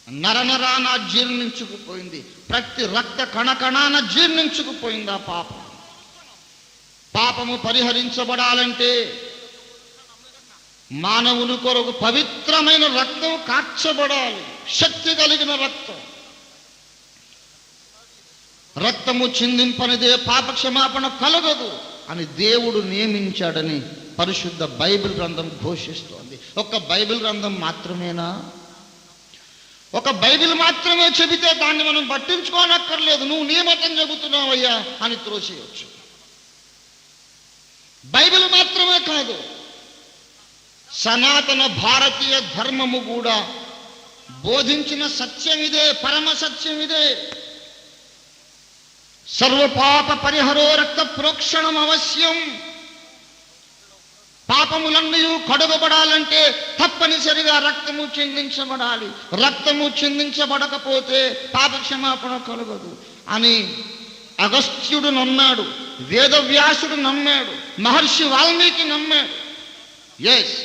నరనరాన జీర్ణించుకుపోయింది. ప్రతి రక్త కణకణాన జీర్ణించుకుపోయింది ఆ పాపం. పాపము పరిహరించబడాలంటే మానవుని కొరకు పవిత్రమైన రక్తం కార్చబడాలి, శక్తి కలిగిన రక్తం. రక్తము చిందింపనిదే పాప క్షమాపణ కలగదు అని దేవుడు నియమించాడని పరిశుద్ధ బైబిల్ గ్రంథం ఘోషిస్తోంది. ఒక్క బైబిల్ గ్రంథం మాత్రమేనా? ఒక బైబిల్ మాత్రమే చెబితే దాన్ని మనం పట్టించుకోనక్కర్లేదు. నువ్వు నీ మతం చెబుతున్నావయ్యా అని త్రోసేయచ్చు. బైబిల్ మాత్రమే కాదు, సనాతన భారతీయ ధర్మము కూడా బోధించిన సత్యం ఇదే, పరమ సత్యం ఇదే. సర్వపాప పరిహరో రక్త ప్రోక్షణం అవశ్యం. పాపములన్నీ కడుగబడాలంటే తప్పనిసరిగా రక్తము చిందించబడాలి. రక్తము చిందించబడకపోతే పాప క్షమాపణ కలగదు అని అగస్త్యుడు నమ్మాడు, వేదవ్యాసుడు నమ్మాడు, మహర్షి వాల్మీకి నమ్మాడు. ఎస్,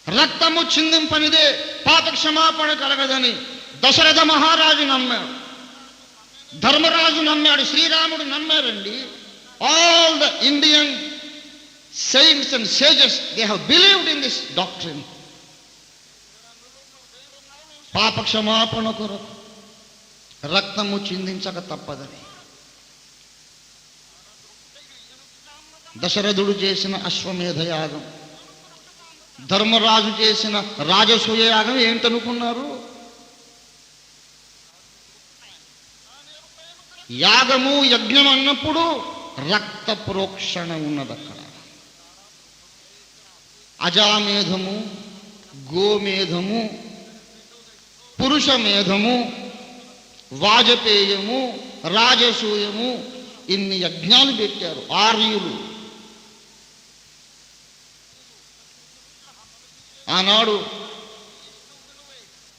రక్తము చిందింపనిదే పాప క్షమాపణ కలగదని దశరథ మహారాజు నమ్మాడు, ధర్మరాజు నమ్మాడు, శ్రీరాముడు నమ్మారండి. All the Indian saints and sages, they have believed in this doctrine. పాప క్షమాపణ కొరకు రక్తము చిందించక తప్పదని. దశరథుడు చేసిన అశ్వమేధ యాగం, ధర్మరాజు చేసిన రాజసూయ యాగం ఏంటనుకున్నారు? యాగము, యజ్ఞం అన్నప్పుడు రక్త ప్రోక్షణ ఉన్నది. అక్కడ అజామేధము, గోమేధము, పురుషమేధము, వాజపేయము, రాజసూయము, ఇన్ని యజ్ఞాలు పెట్టారు ఆర్యులు. ఆనాడు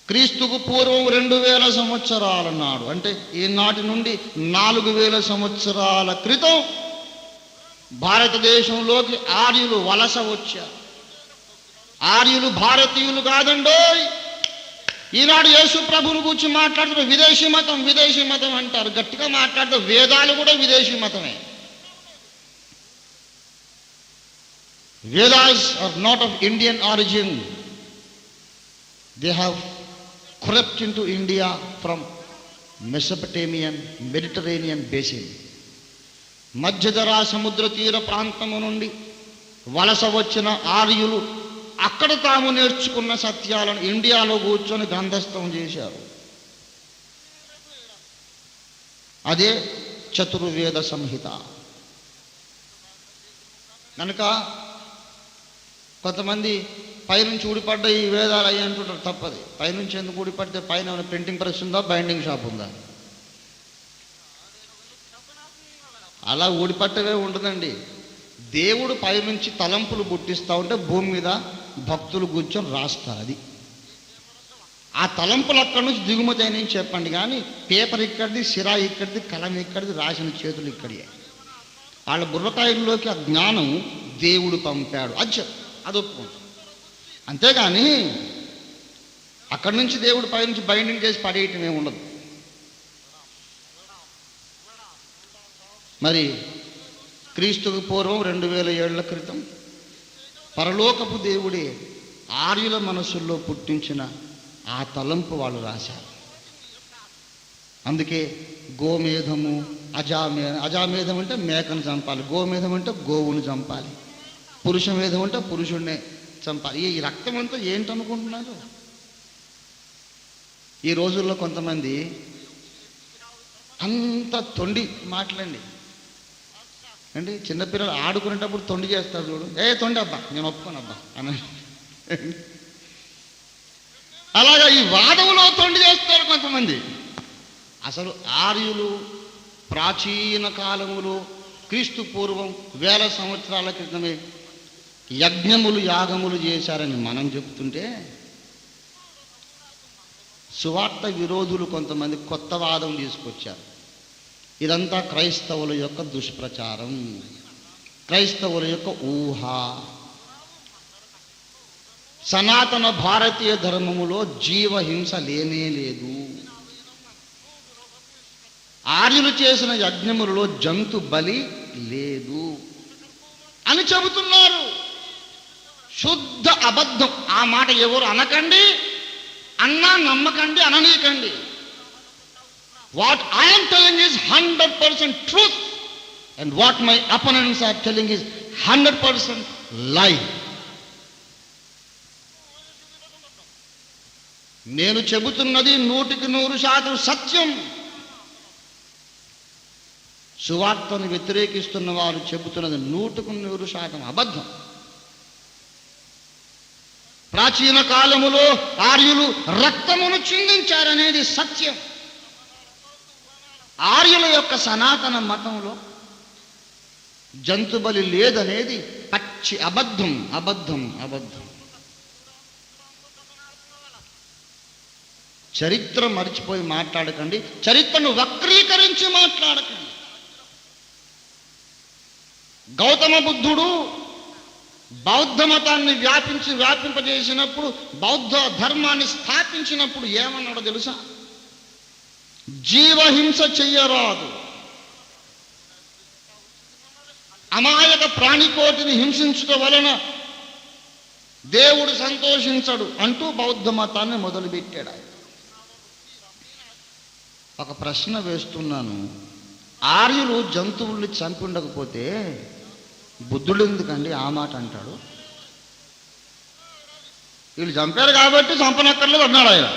క్రీస్తుకు పూర్వం 2000 సంవత్సరాల నాడు, అంటే ఈనాటి నుండి 4000 సంవత్సరాల క్రితం భారతదేశంలోకి ఆర్యులు వలస వచ్చారు. ఆర్యులు భారతీయులు కాదండోయ్. ఈనాడు యేసు ప్రభువుని గురించి మాట్లాడుతూ విదేశీ మతం, విదేశీ మతం అంటారు. గట్టిగా మాట్లాడుతూ వేదాలు కూడా విదేశీ మతమే. Vedas are not of Indian origin. They have crept into India from Mesopotamian, Mediterranean basin. మధ్యధరా సముద్ర తీర ప్రాంతము నుండి వలస వచ్చిన ఆర్యులు అక్కడ తాము నేర్చుకున్న సత్యాలను ఇండియాలో కూర్చొని గ్రంథస్థం చేశారు. అదే చతుర్వేద సంహిత. కనుక కొంతమంది పైనుంచి ఊడిపడ్డ ఈ వేదాలు అయ్యి అంటుంటారు. తప్పది. పైనుంచి ఎందుకు ఊడిపడితే? పైన ప్రింటింగ్ ప్రెస్ ఉందా, బైండింగ్ షాప్ ఉందా? అలా ఊడిపట్టవే ఉంటుందండి. దేవుడు పైనుంచి తలంపులు పుట్టిస్తూ ఉంటే భూమి మీద భక్తులు కూర్చొని రాస్తారు. అది ఆ తలంపులు అక్కడి నుంచి దిగుమతి అయినని చెప్పండి. కానీ పేపర్ ఇక్కడిది, సిరా ఇక్కడిది, కలం ఇక్కడిది, రాసిన చేతులు ఇక్కడి. వాళ్ళ బుర్రకాయల్లోకి ఆ జ్ఞానం దేవుడు పంపాడు. అది ఒప్పుకుంటాం. అంతేగాని అక్కడి నుంచి దేవుడు పైనుంచి బైండింగ్ చేసి పడేయటం ఏమి ఉండదు. మరి క్రీస్తుకు పూర్వం 2000 ఏళ్ల క్రితం పరలోకపు దేవుడే ఆర్యుల మనసుల్లో పుట్టించిన ఆ తలంపు వాళ్ళు రాశారు. అందుకే గోమేధము, అజామేధం అంటే మేకను చంపాలి, గోమేధం అంటే గోవును చంపాలి, పురుషమేధం అంటే పురుషుడినే చంపాలి. ఈ రక్తం అంతా ఏంటనుకుంటున్నారు? ఈ రోజుల్లో కొంతమంది అంత తొండి మాటలండి అండి. చిన్నపిల్లలు ఆడుకునేటప్పుడు తొండి చేస్తారు చూడు, తొండి అబ్బా నేను ఒప్పుకోనబ్బా అని. అలాగా ఈ వాదములో తొండి చేస్తారు కొంతమంది. అసలు ఆర్యులు ప్రాచీన కాలములో క్రీస్తు పూర్వం 1000 సంవత్సరాల క్రితమే యజ్ఞములు యాగములు చేశారని మనం చెప్తుంటే, సువార్త విరోధులు కొంతమంది కొత్త వాదం తీసుకొచ్చారు. ఇదంతా క్రైస్తవుల యొక్క దుష్ప్రచారం, క్రైస్తవుల యొక్క ఊహ. సనాతన భారతీయ ధర్మములో జీవహింస లేనే లేదు. ఆర్యులు చేసిన యజ్ఞములలో జంతు బలి లేదు అని చెబుతున్నారు. శుద్ధ అబద్ధం. ఆ మాట ఎవరు అనకండి, అన్నా నమ్మకండి, అననీకండి. What I am telling is 100% truth, and what my opponents are telling is 100% lie. నేను చెబుతున్నది 100% సత్యం. సువార్తను వ్యతిరేకిస్తున్న వారు చెబుతున్నది 100% అబద్ధం. ప్రాచీన కాలములో ఆర్యులు రక్తమును చిందించారనేది సత్యం. ఆర్యుల యొక్క సనాతన మతంలో జంతుబలి లేదనేది పచ్చి అబద్ధం, అబద్ధం, అబద్ధం. చరిత్ర మర్చిపోయి మాట్లాడకండి, చరిత్రను వక్రీకరించి మాట్లాడకండి. గౌతమ బుద్ధుడు బౌద్ధ మతాన్ని వ్యాపింపజేసినప్పుడు, బౌద్ధ ధర్మాన్ని స్థాపించినప్పుడు ఏమన్నాడో తెలుసా? జీవహింస చెయ్యరాదు, అమాయక ప్రాణికోటిని హింసించడం వలన దేవుడు సంతోషించడు అంటూ బౌద్ధ మతాన్ని మొదలుపెట్టాడు. ఒక ప్రశ్న వేస్తున్నాను, ఆర్యులు జంతువుల్ని చంపి ఉండకపోతే బుద్ధుడు ఎందుకండి ఆ మాట అంటాడు? వీళ్ళు చంపారు కాబట్టి చంపనక్కర్లేదు అన్నాడు ఆయన.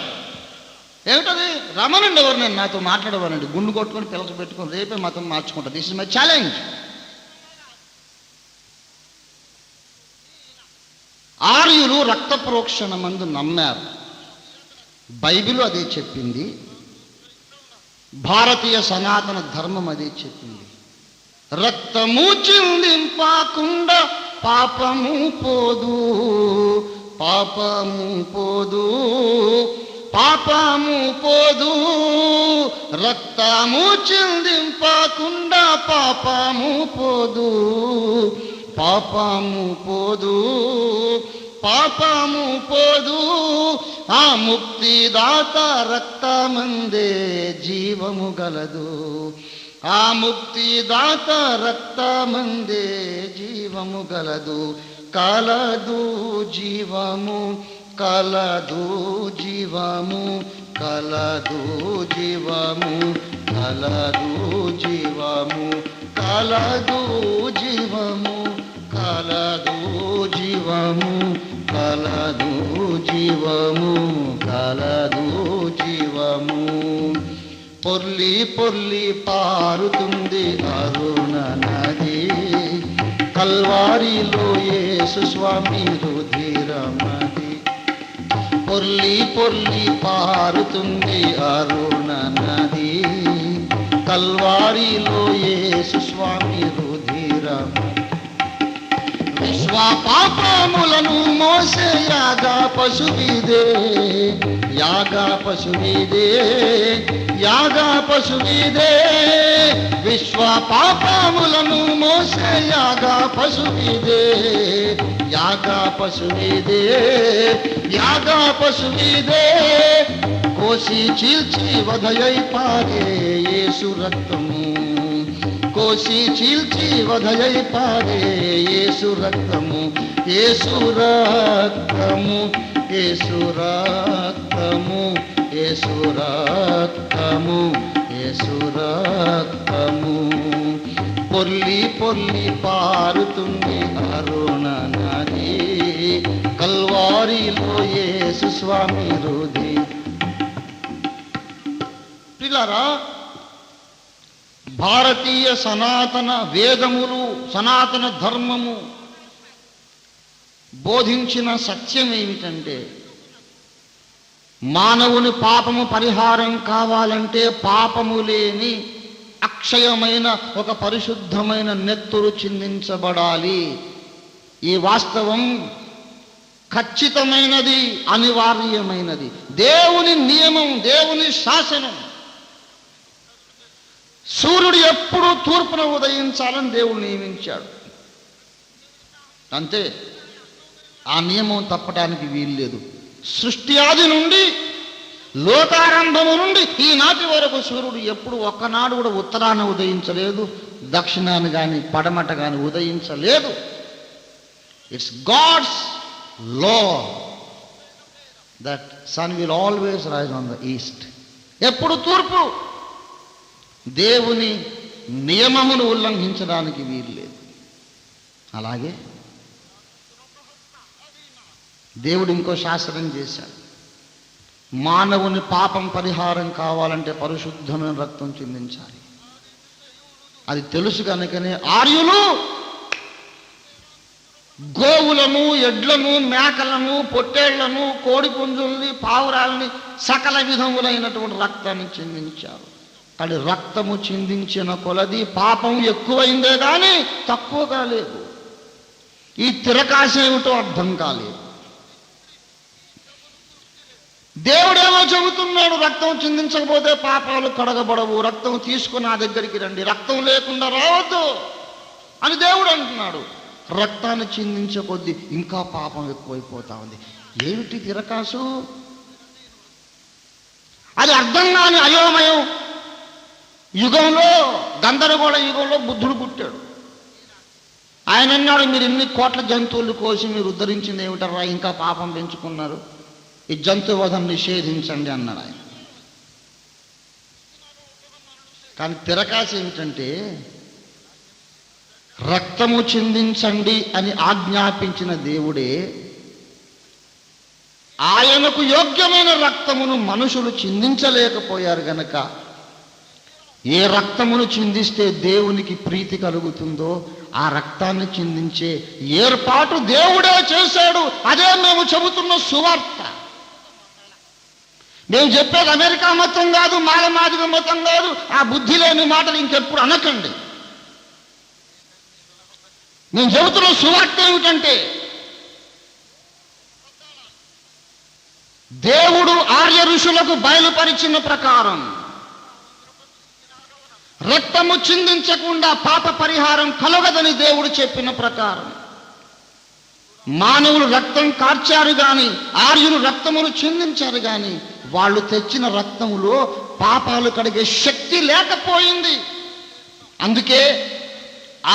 ఏమిటది? రమణండి, ఎవరు నేను నాతో మాట్లాడవానండి, గుండు కొట్టుకొని పిల్లలు పెట్టుకొని రేపే మతం మార్చుకుంటా. This is my challenge. ఆర్యులు రక్త ప్రోక్షణ మందు నమ్మారు. బైబిల్ అదే చెప్పింది, భారతీయ సనాతన ధర్మం అదే చెప్పింది. రక్తము చిందింపకుండా పాపము పోదు, పాపము పోదు, పాపము పోదు. రక్తము చిందింపకుండా పాపము పోదు, పాపము పోదు, పాపము పోదు. ఆ ముక్తిదాత రక్తమందే జీవము గలదు, ఆ ముక్తిదాత రక్తమందే జీవము గలదు. కలదు జీవము, కలదు జీవము, కలదు జీవము, కలదు జీవము, కలదు జీవము, కలదు జీవము, కలదు జీవము, కలదు జీవము. పొర్లి పొర్లి పారుతుంది అరుణ నది, కల్వారిలో యేసు స్వామి రుధిరమది. పొర్లి పొర్లి పారుతుంది అరుణ నది, కల్వారిలో యేసు స్వామి రుధిరమది. విశ్వ పాపములను మోసే యాగా పశువిదే, యాగా పశువిదే, యాగా పశువిదే. విశ్వ పాపములను మోసే యాగా పశువిదే, యాగా పశువిదే, యాగా పశువిదే. కోసి చీల్చి వధయై పారే యేసు రక్తము, కోసి చీల్చి వధయై పారే యేసు రక్తము, యేసు రక్తము, యేసు రక్తము, యేసు రక్తము, యేసు రక్తము. పొర్లి పొర్లి పారుతుంది అరుణ నది, కల్వారిలో యేసు స్వామి రుది. పిల్లరా, భారతీయ సనాతన వేదములు, సనాతన ధర్మము బోధించిన సత్యం ఏమిటంటే, మానవుని పాపము పరిహారం కావాలంటే పాపము లేని అక్షయమైన ఒక పరిశుద్ధమైన నెత్తురు చిందించబడాలి. ఈ వాస్తవం ఖచ్చితమైనది, అనివార్యమైనది, దేవుని నియమం, దేవుని శాసనం. సూర్యుడు ఎప్పుడు తూర్పున ఉదయించాలని దేవుడు నియమించాడు, అంతే. ఆ నియమం తప్పడానికి వీల్లేదు. సృష్టి ఆది నుండి, లోకారంభము నుండి ఈనాటి వరకు సూర్యుడు ఎప్పుడు ఒక్కనాడు కూడా ఉత్తరాన ఉదయించలేదు, దక్షిణాన్ని కానీ పడమట కానీ ఉదయించలేదు. It's God's law that sun will always rise on the east. ఎప్పుడు తూర్పు. దేవుని నియమమును ఉల్లంఘించడానికి వీల్లేదు. అలాగే దేవుడు ఇంకో శాస్త్రం చేశాడు. మానవుని పాపం పరిహారం కావాలంటే పరిశుద్ధమైన రక్తం చిందించాలి. అది తెలుసు కనుకనే ఆర్యులు గోవులను, ఎడ్లను, మేకలను, పొట్టేళ్లను, కోడిపుంజుల్ని, పావురాల్ని, సకల విధములైనటువంటి రక్తాన్ని చిందించారు. కానీ రక్తము చిందించిన కొలది పాపం ఎక్కువైందే కానీ తక్కువ కాలేదు. ఈ తిరకాశ ఏమిటో అర్థం కాలేదు. దేవుడేమో చెబుతున్నాడు, రక్తం చిందించకపోతే పాపాలు కడగబడవు, రక్తం తీసుకుని నా దగ్గరికి రండి, రక్తం లేకుండా రావద్దు అని దేవుడు అంటున్నాడు. రక్తాన్ని చిందించే కొద్దీ ఇంకా పాపం ఎక్కువైపోతా ఉంది. ఏమిటి తిరకాసు? అది అర్థం కాని అయోమయం యుగంలో, గందరగోళ యుగంలో బుద్ధుడు పుట్టాడు. ఆయన అన్నాడు, మీరు ఇన్ని కోట్ల జంతువులు కోసి మీరు ఉద్ధరించింది ఏమిటరా, ఇంకా పాపం పెంచుకున్నారు, ఈ జంతువధం నిషేధించండి అన్నాడు ఆయన. కానీ తిరకాశ ఏమిటంటే, రక్తము చిందించండి అని ఆజ్ఞాపించిన దేవుడే ఆయనకు యోగ్యమైన రక్తమును మనుషులు చిందించలేకపోయారు గనక, ఏ రక్తమును చిందిస్తే దేవునికి ప్రీతి కలుగుతుందో ఆ రక్తాన్ని చిందించే ఏర్పాటు దేవుడే చేశాడు. అదే మేము చెబుతున్న సువార్త. మేము చెప్పేది అమెరికా మతం కాదు, మాలమాదిగ మతం కాదు. ఆ బుద్ధి లేని మాటలు ఇంకెప్పుడు అనకండి. మేము చెబుతున్న సువార్త ఏమిటంటే, దేవుడు ఆర్య ఋషులకు బయలుపరిచిన ప్రకారం రక్తము చిందించకుండా పాప పరిహారం కలగదని దేవుడు చెప్పిన ప్రకారం మానవులు రక్తం కార్చారు గాని, ఆర్యులు రక్తమును చిందించారు గాని, వాళ్ళు తెచ్చిన రక్తములో పాపాలు కడిగే శక్తి లేకపోయింది. అందుకే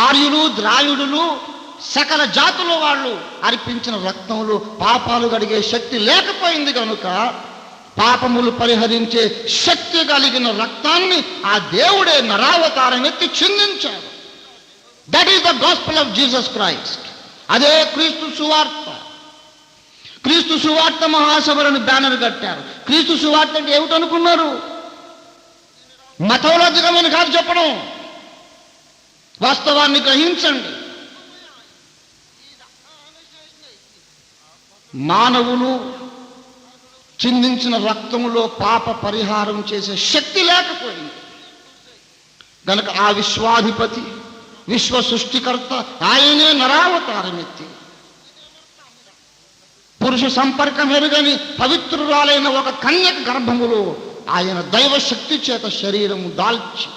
ఆర్యులు, ద్రావిడులు, సకల జాతుల వాళ్ళు అర్పించిన రక్తంలో పాపాలు కడిగే శక్తి లేకపోయింది కనుక పాపములు పరిహరించే శక్తి కలిగిన రక్తాన్ని ఆ దేవుడే నరావతారం ఎత్తి చిందించాడు. That is the gospel of Jesus Christ. అదే క్రీస్తు సువార్త. క్రీస్తు సువార్త మహాసభలను బ్యానర్ కట్టారు. క్రీస్తు సువార్త అంటే ఏమిటనుకున్నారు? మతోలజికమని కాదు చెప్పడం, వాస్తవాన్ని గ్రహించండి. మానవులు చిందించిన రక్తములో పాప పరిహారం చేసే శక్తి లేకపోయింది కనుక ఆ విశ్వాధిపతి, విశ్వ సృష్టికర్త ఆయనే నరావతారం ఎత్తి పురుష సంపర్కం ఎరుగని పవిత్రురాలైన ఒక కన్యక గర్భములో ఆయన దైవశక్తి చేత శరీరము దాల్చి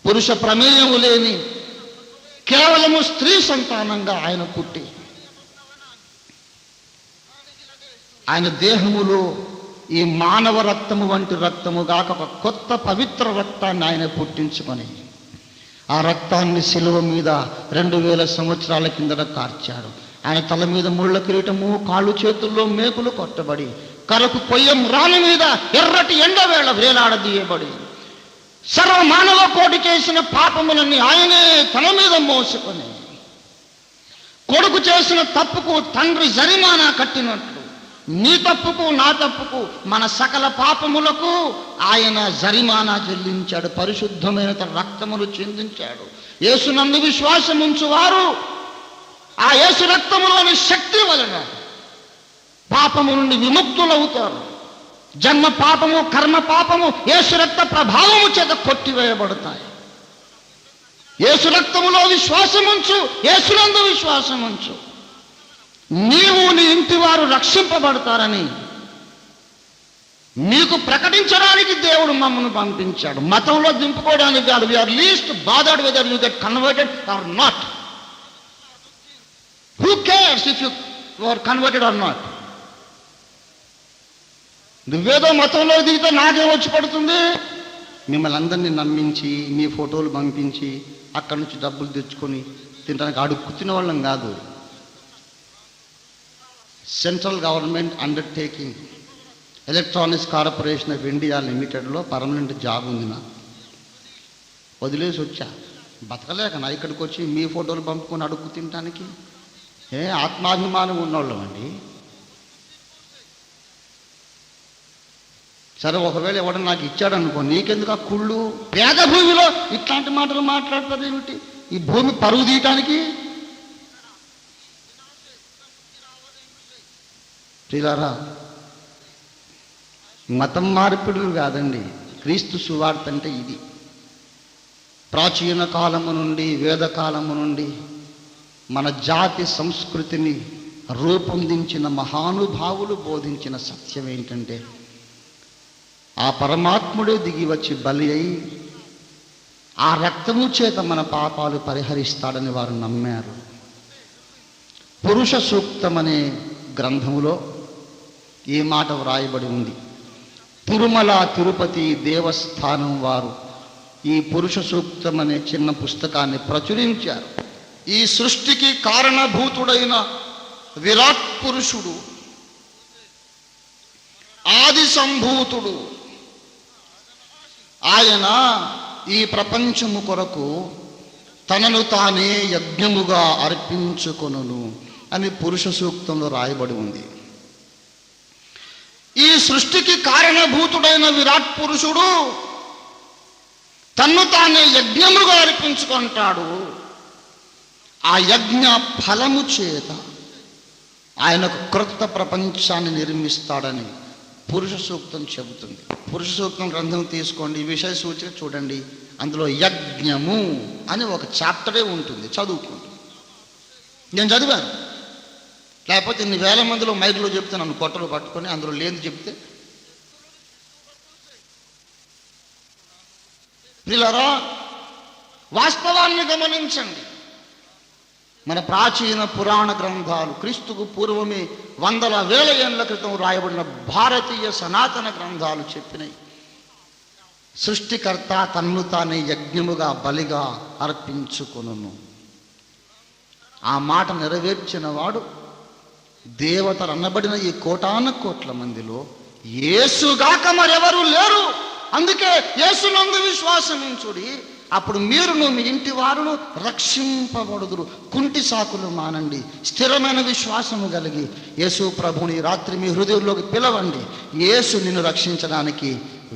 పురుష ప్రమేయము లేని కేవలము స్త్రీ సంతానంగా ఆయన పుట్టి ఆయన దేహములో ఈ మానవ రక్తము వంటి రక్తము గాక ఒక కొత్త పవిత్ర రక్తాన్ని ఆయన పుట్టించుకొని ఆ రక్తాన్ని శిలువ మీద 2000 సంవత్సరాల కిందట కార్చాడు. ఆయన తల మీద ముళ్ళ కిరీటము, కాళ్ళు చేతుల్లో మేకులు కొట్టబడి కరకు పొయ్యం రాణి మీద ఎర్రటి ఎండవేళ వేలాడదీయబడి సర్వ మానవ కోటి చేసిన పాపములన్నీ ఆయనే తన మీద మోసుకొని కొడుకు చేసిన తప్పుకు తండ్రి జరిమానా కట్టినట్లు నీ తప్పుకు నా తప్పుకు మన సకల పాపములకు ఆయన జరిమానా చెల్లించాడు. పరిశుద్ధమైన తన రక్తమును చిందించాడు. యేసునందు విశ్వాసముంచు వారు ఆ యేసు రక్తములోని శక్తి వలన పాపము నుండి విముక్తులవుతారు. జన్మ పాపము, కర్మ పాపము యేసు రక్త ప్రభావము చేత కొట్టివేయబడతాయి. యేసు రక్తములో విశ్వాసముంచు, యేసునందు విశ్వాసముంచు, నీవు నీ ఇంటి వారు రక్షింపబడతారని నీకు ప్రకటించడానికి దేవుడు మమ్మల్ని పంపించాడు. మతంలో దింపుకోవడానికి కాదు. We're least bothered whether you get converted or not. Who cares if you are converted or not? నువ్వేదో మతంలో దిగితే నాకేం వచ్చి పడుతుంది? మిమ్మల్ని అందరినీ నమ్మించి మీ ఫోటోలు పంపించి అక్కడి నుంచి డబ్బులు తెచ్చుకొని తినడానికి అడుక్కు తినే వాళ్ళం కాదు. Central government undertaking electronics corporation of India లిమిటెడ్లో పర్మనెంట్ జాబ్ ఉంది. నా వదిలేసి వచ్చా, బతకలేక నా ఇక్కడికి వచ్చి మీ ఫోటోలు పంపుకొని అడుక్కు తినడానికి. ఆత్మాభిమానం ఉన్నవాళ్ళం అండి. సరే, ఒకవేళ ఎవడన్నా నాకు ఇచ్చాడు అనుకో, నీకెందుకు ఆ కుళ్ళు? పేద భూమిలో ఇట్లాంటి మాటలు మాట్లాడతారు ఏమిటి? ఈ భూమి పరువు తీయటానికి. ప్రియులారా, మతం మార్పిడులు కాదండి క్రీస్తు సువార్త అంటే. ఇది ప్రాచీన కాలము నుండి, వేదకాలము నుండి మన జాతి సంస్కృతిని రూపొందించిన మహానుభావులు బోధించిన సత్యం ఏంటంటే, ఆ పరమాత్ముడే దిగి వచ్చి బలి అయి ఆ రక్తము చేత మన పాపాలు పరిహరిస్తాడని వారు నమ్మారు. పురుష సూక్తం అనే గ్రంథములో ఈ మాట వ్రాయబడి ఉంది. తిరుమల తిరుపతి దేవస్థానం వారు ఈ పురుష సూక్తం అనే చిన్న పుస్తకాన్ని ప్రచురించారు. ఈ సృష్టికి కారణభూతుడైన విరాట్ పురుషుడు, ఆది సంభూతుడు, ఆయన ఈ ప్రపంచము కొరకు తనను తానే యజ్ఞముగా అర్పించుకొనును అని పురుష సూక్తంలో రాయబడి ఉంది. ఈ సృష్టికి కారణభూతుడైన విరాట్ పురుషుడు తన్ను తానే యజ్ఞముగా అర్పించుకుంటాడు. ఆ యజ్ఞ ఫలము చేత ఆయనకు క్రొత్త ప్రపంచాన్ని నిర్మిస్తాడని పురుష సూక్తం చెబుతుంది. పురుష సూక్తం గ్రంథం తీసుకోండి, ఈ విషయ సూచిక చూడండి. అందులో యజ్ఞము అని ఒక చాప్టరే ఉంటుంది, చదువుకోండి. నేను చదివాను, లేకపోతే ఇన్ని వేల మందిలో మైకులో చెప్తే నన్ను కొట్టలు పట్టుకొని అందులో లేని చెప్తే. ప్రియులారా, వాస్తవాన్ని గమనించండి. మన ప్రాచీన పురాణ గ్రంథాలు క్రీస్తుకు పూర్వమే వందల వేల ఏళ్ల క్రితం రాయబడిన భారతీయ సనాతన గ్రంథాలు చెప్పినాయి, సృష్టికర్త తన్ను తానే యజ్ఞముగా బలిగా అర్పించుకొనును. ఆ మాట నెరవేర్చిన వాడు దేవతలు అనబడిన ఈ కోటాను కోట్ల మందిలో యేసుగాక మరెవరూ లేరు. అందుకే యేసునందు విశ్వాసముంచుడి, అప్పుడు మీరును మీ ఇంటి వారును రక్షింపబడుదురు. కుంటి సాకులు మానండి, స్థిరమైన విశ్వాసము కలిగి యేసు ప్రభుని రాత్రి మీ హృదయంలోకి పిలవండి. యేసు నిన్ను రక్షించడానికి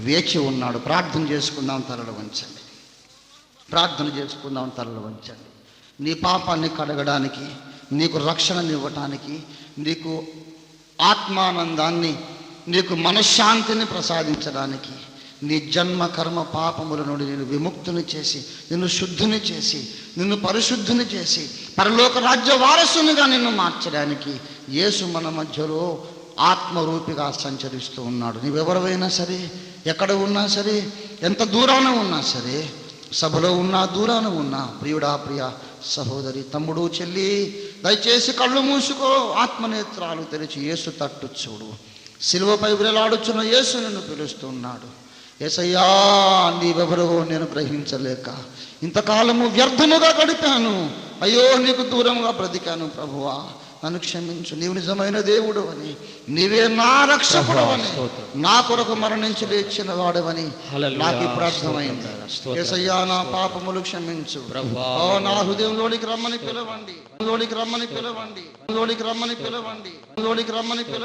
వేచి ఉన్నాడు. ప్రార్థన చేసుకుందాం, తలలు వంచండి. ప్రార్థన చేసుకుందాం, తలలు వంచండి. నీ పాపాన్ని కడగడానికి, నీకు రక్షణనివ్వటానికి, నీకు ఆత్మానందాన్ని, నీకు మనశ్శాంతిని ప్రసాదించడానికి, నీ జన్మ కర్మ పాపముల నుండి నేను విముక్తుని చేసి, నిన్ను శుద్ధిని చేసి, నిన్ను పరిశుద్ధిని చేసి, పరలోక రాజ్య వారసునిగా నిన్ను మార్చడానికి యేసు మన మధ్యలో ఆత్మరూపిగా సంచరిస్తూ ఉన్నాడు. నీవెవరైనా సరే, ఎక్కడ ఉన్నా సరే, ఎంత దూరాన ఉన్నా సరే, సభలో ఉన్నా దూరాన ఉన్నా, ప్రియుడా ప్రియ సహోదరి, తమ్ముడు చెల్లి, దయచేసి కళ్ళు మూసుకో, ఆత్మనేత్రాలు తెరిచి యేసు తట్టు చూడు. సిలువపై విరలాడుచున్న యేసు నిన్ను పిలుస్తున్నాడు. యేసయ్యా, నీవెవరో నేను గ్రహించలేక ఇంతకాలము వ్యర్థముగా గడిపాను, అయ్యో నీకు దూరంగా బ్రతికాను ప్రభువా, నన్ను క్షమించు. నీవు నిజమైన దేవుడు అని, నీవే నా రక్షకుడు అని, నా కొరకు మరణించి లేచిన వాడవని నాకు ఇప్పుడు అర్థమైంది. యేసయ్యా, నా పాపములు క్షమించు. నా హృదయంలోనికి రమ్మని పిలవండి, లోనికి రమ్మని పిలవండి, లోనికి రమ్మని పిలవండి, లోనికి రమ్మని పిలవండి.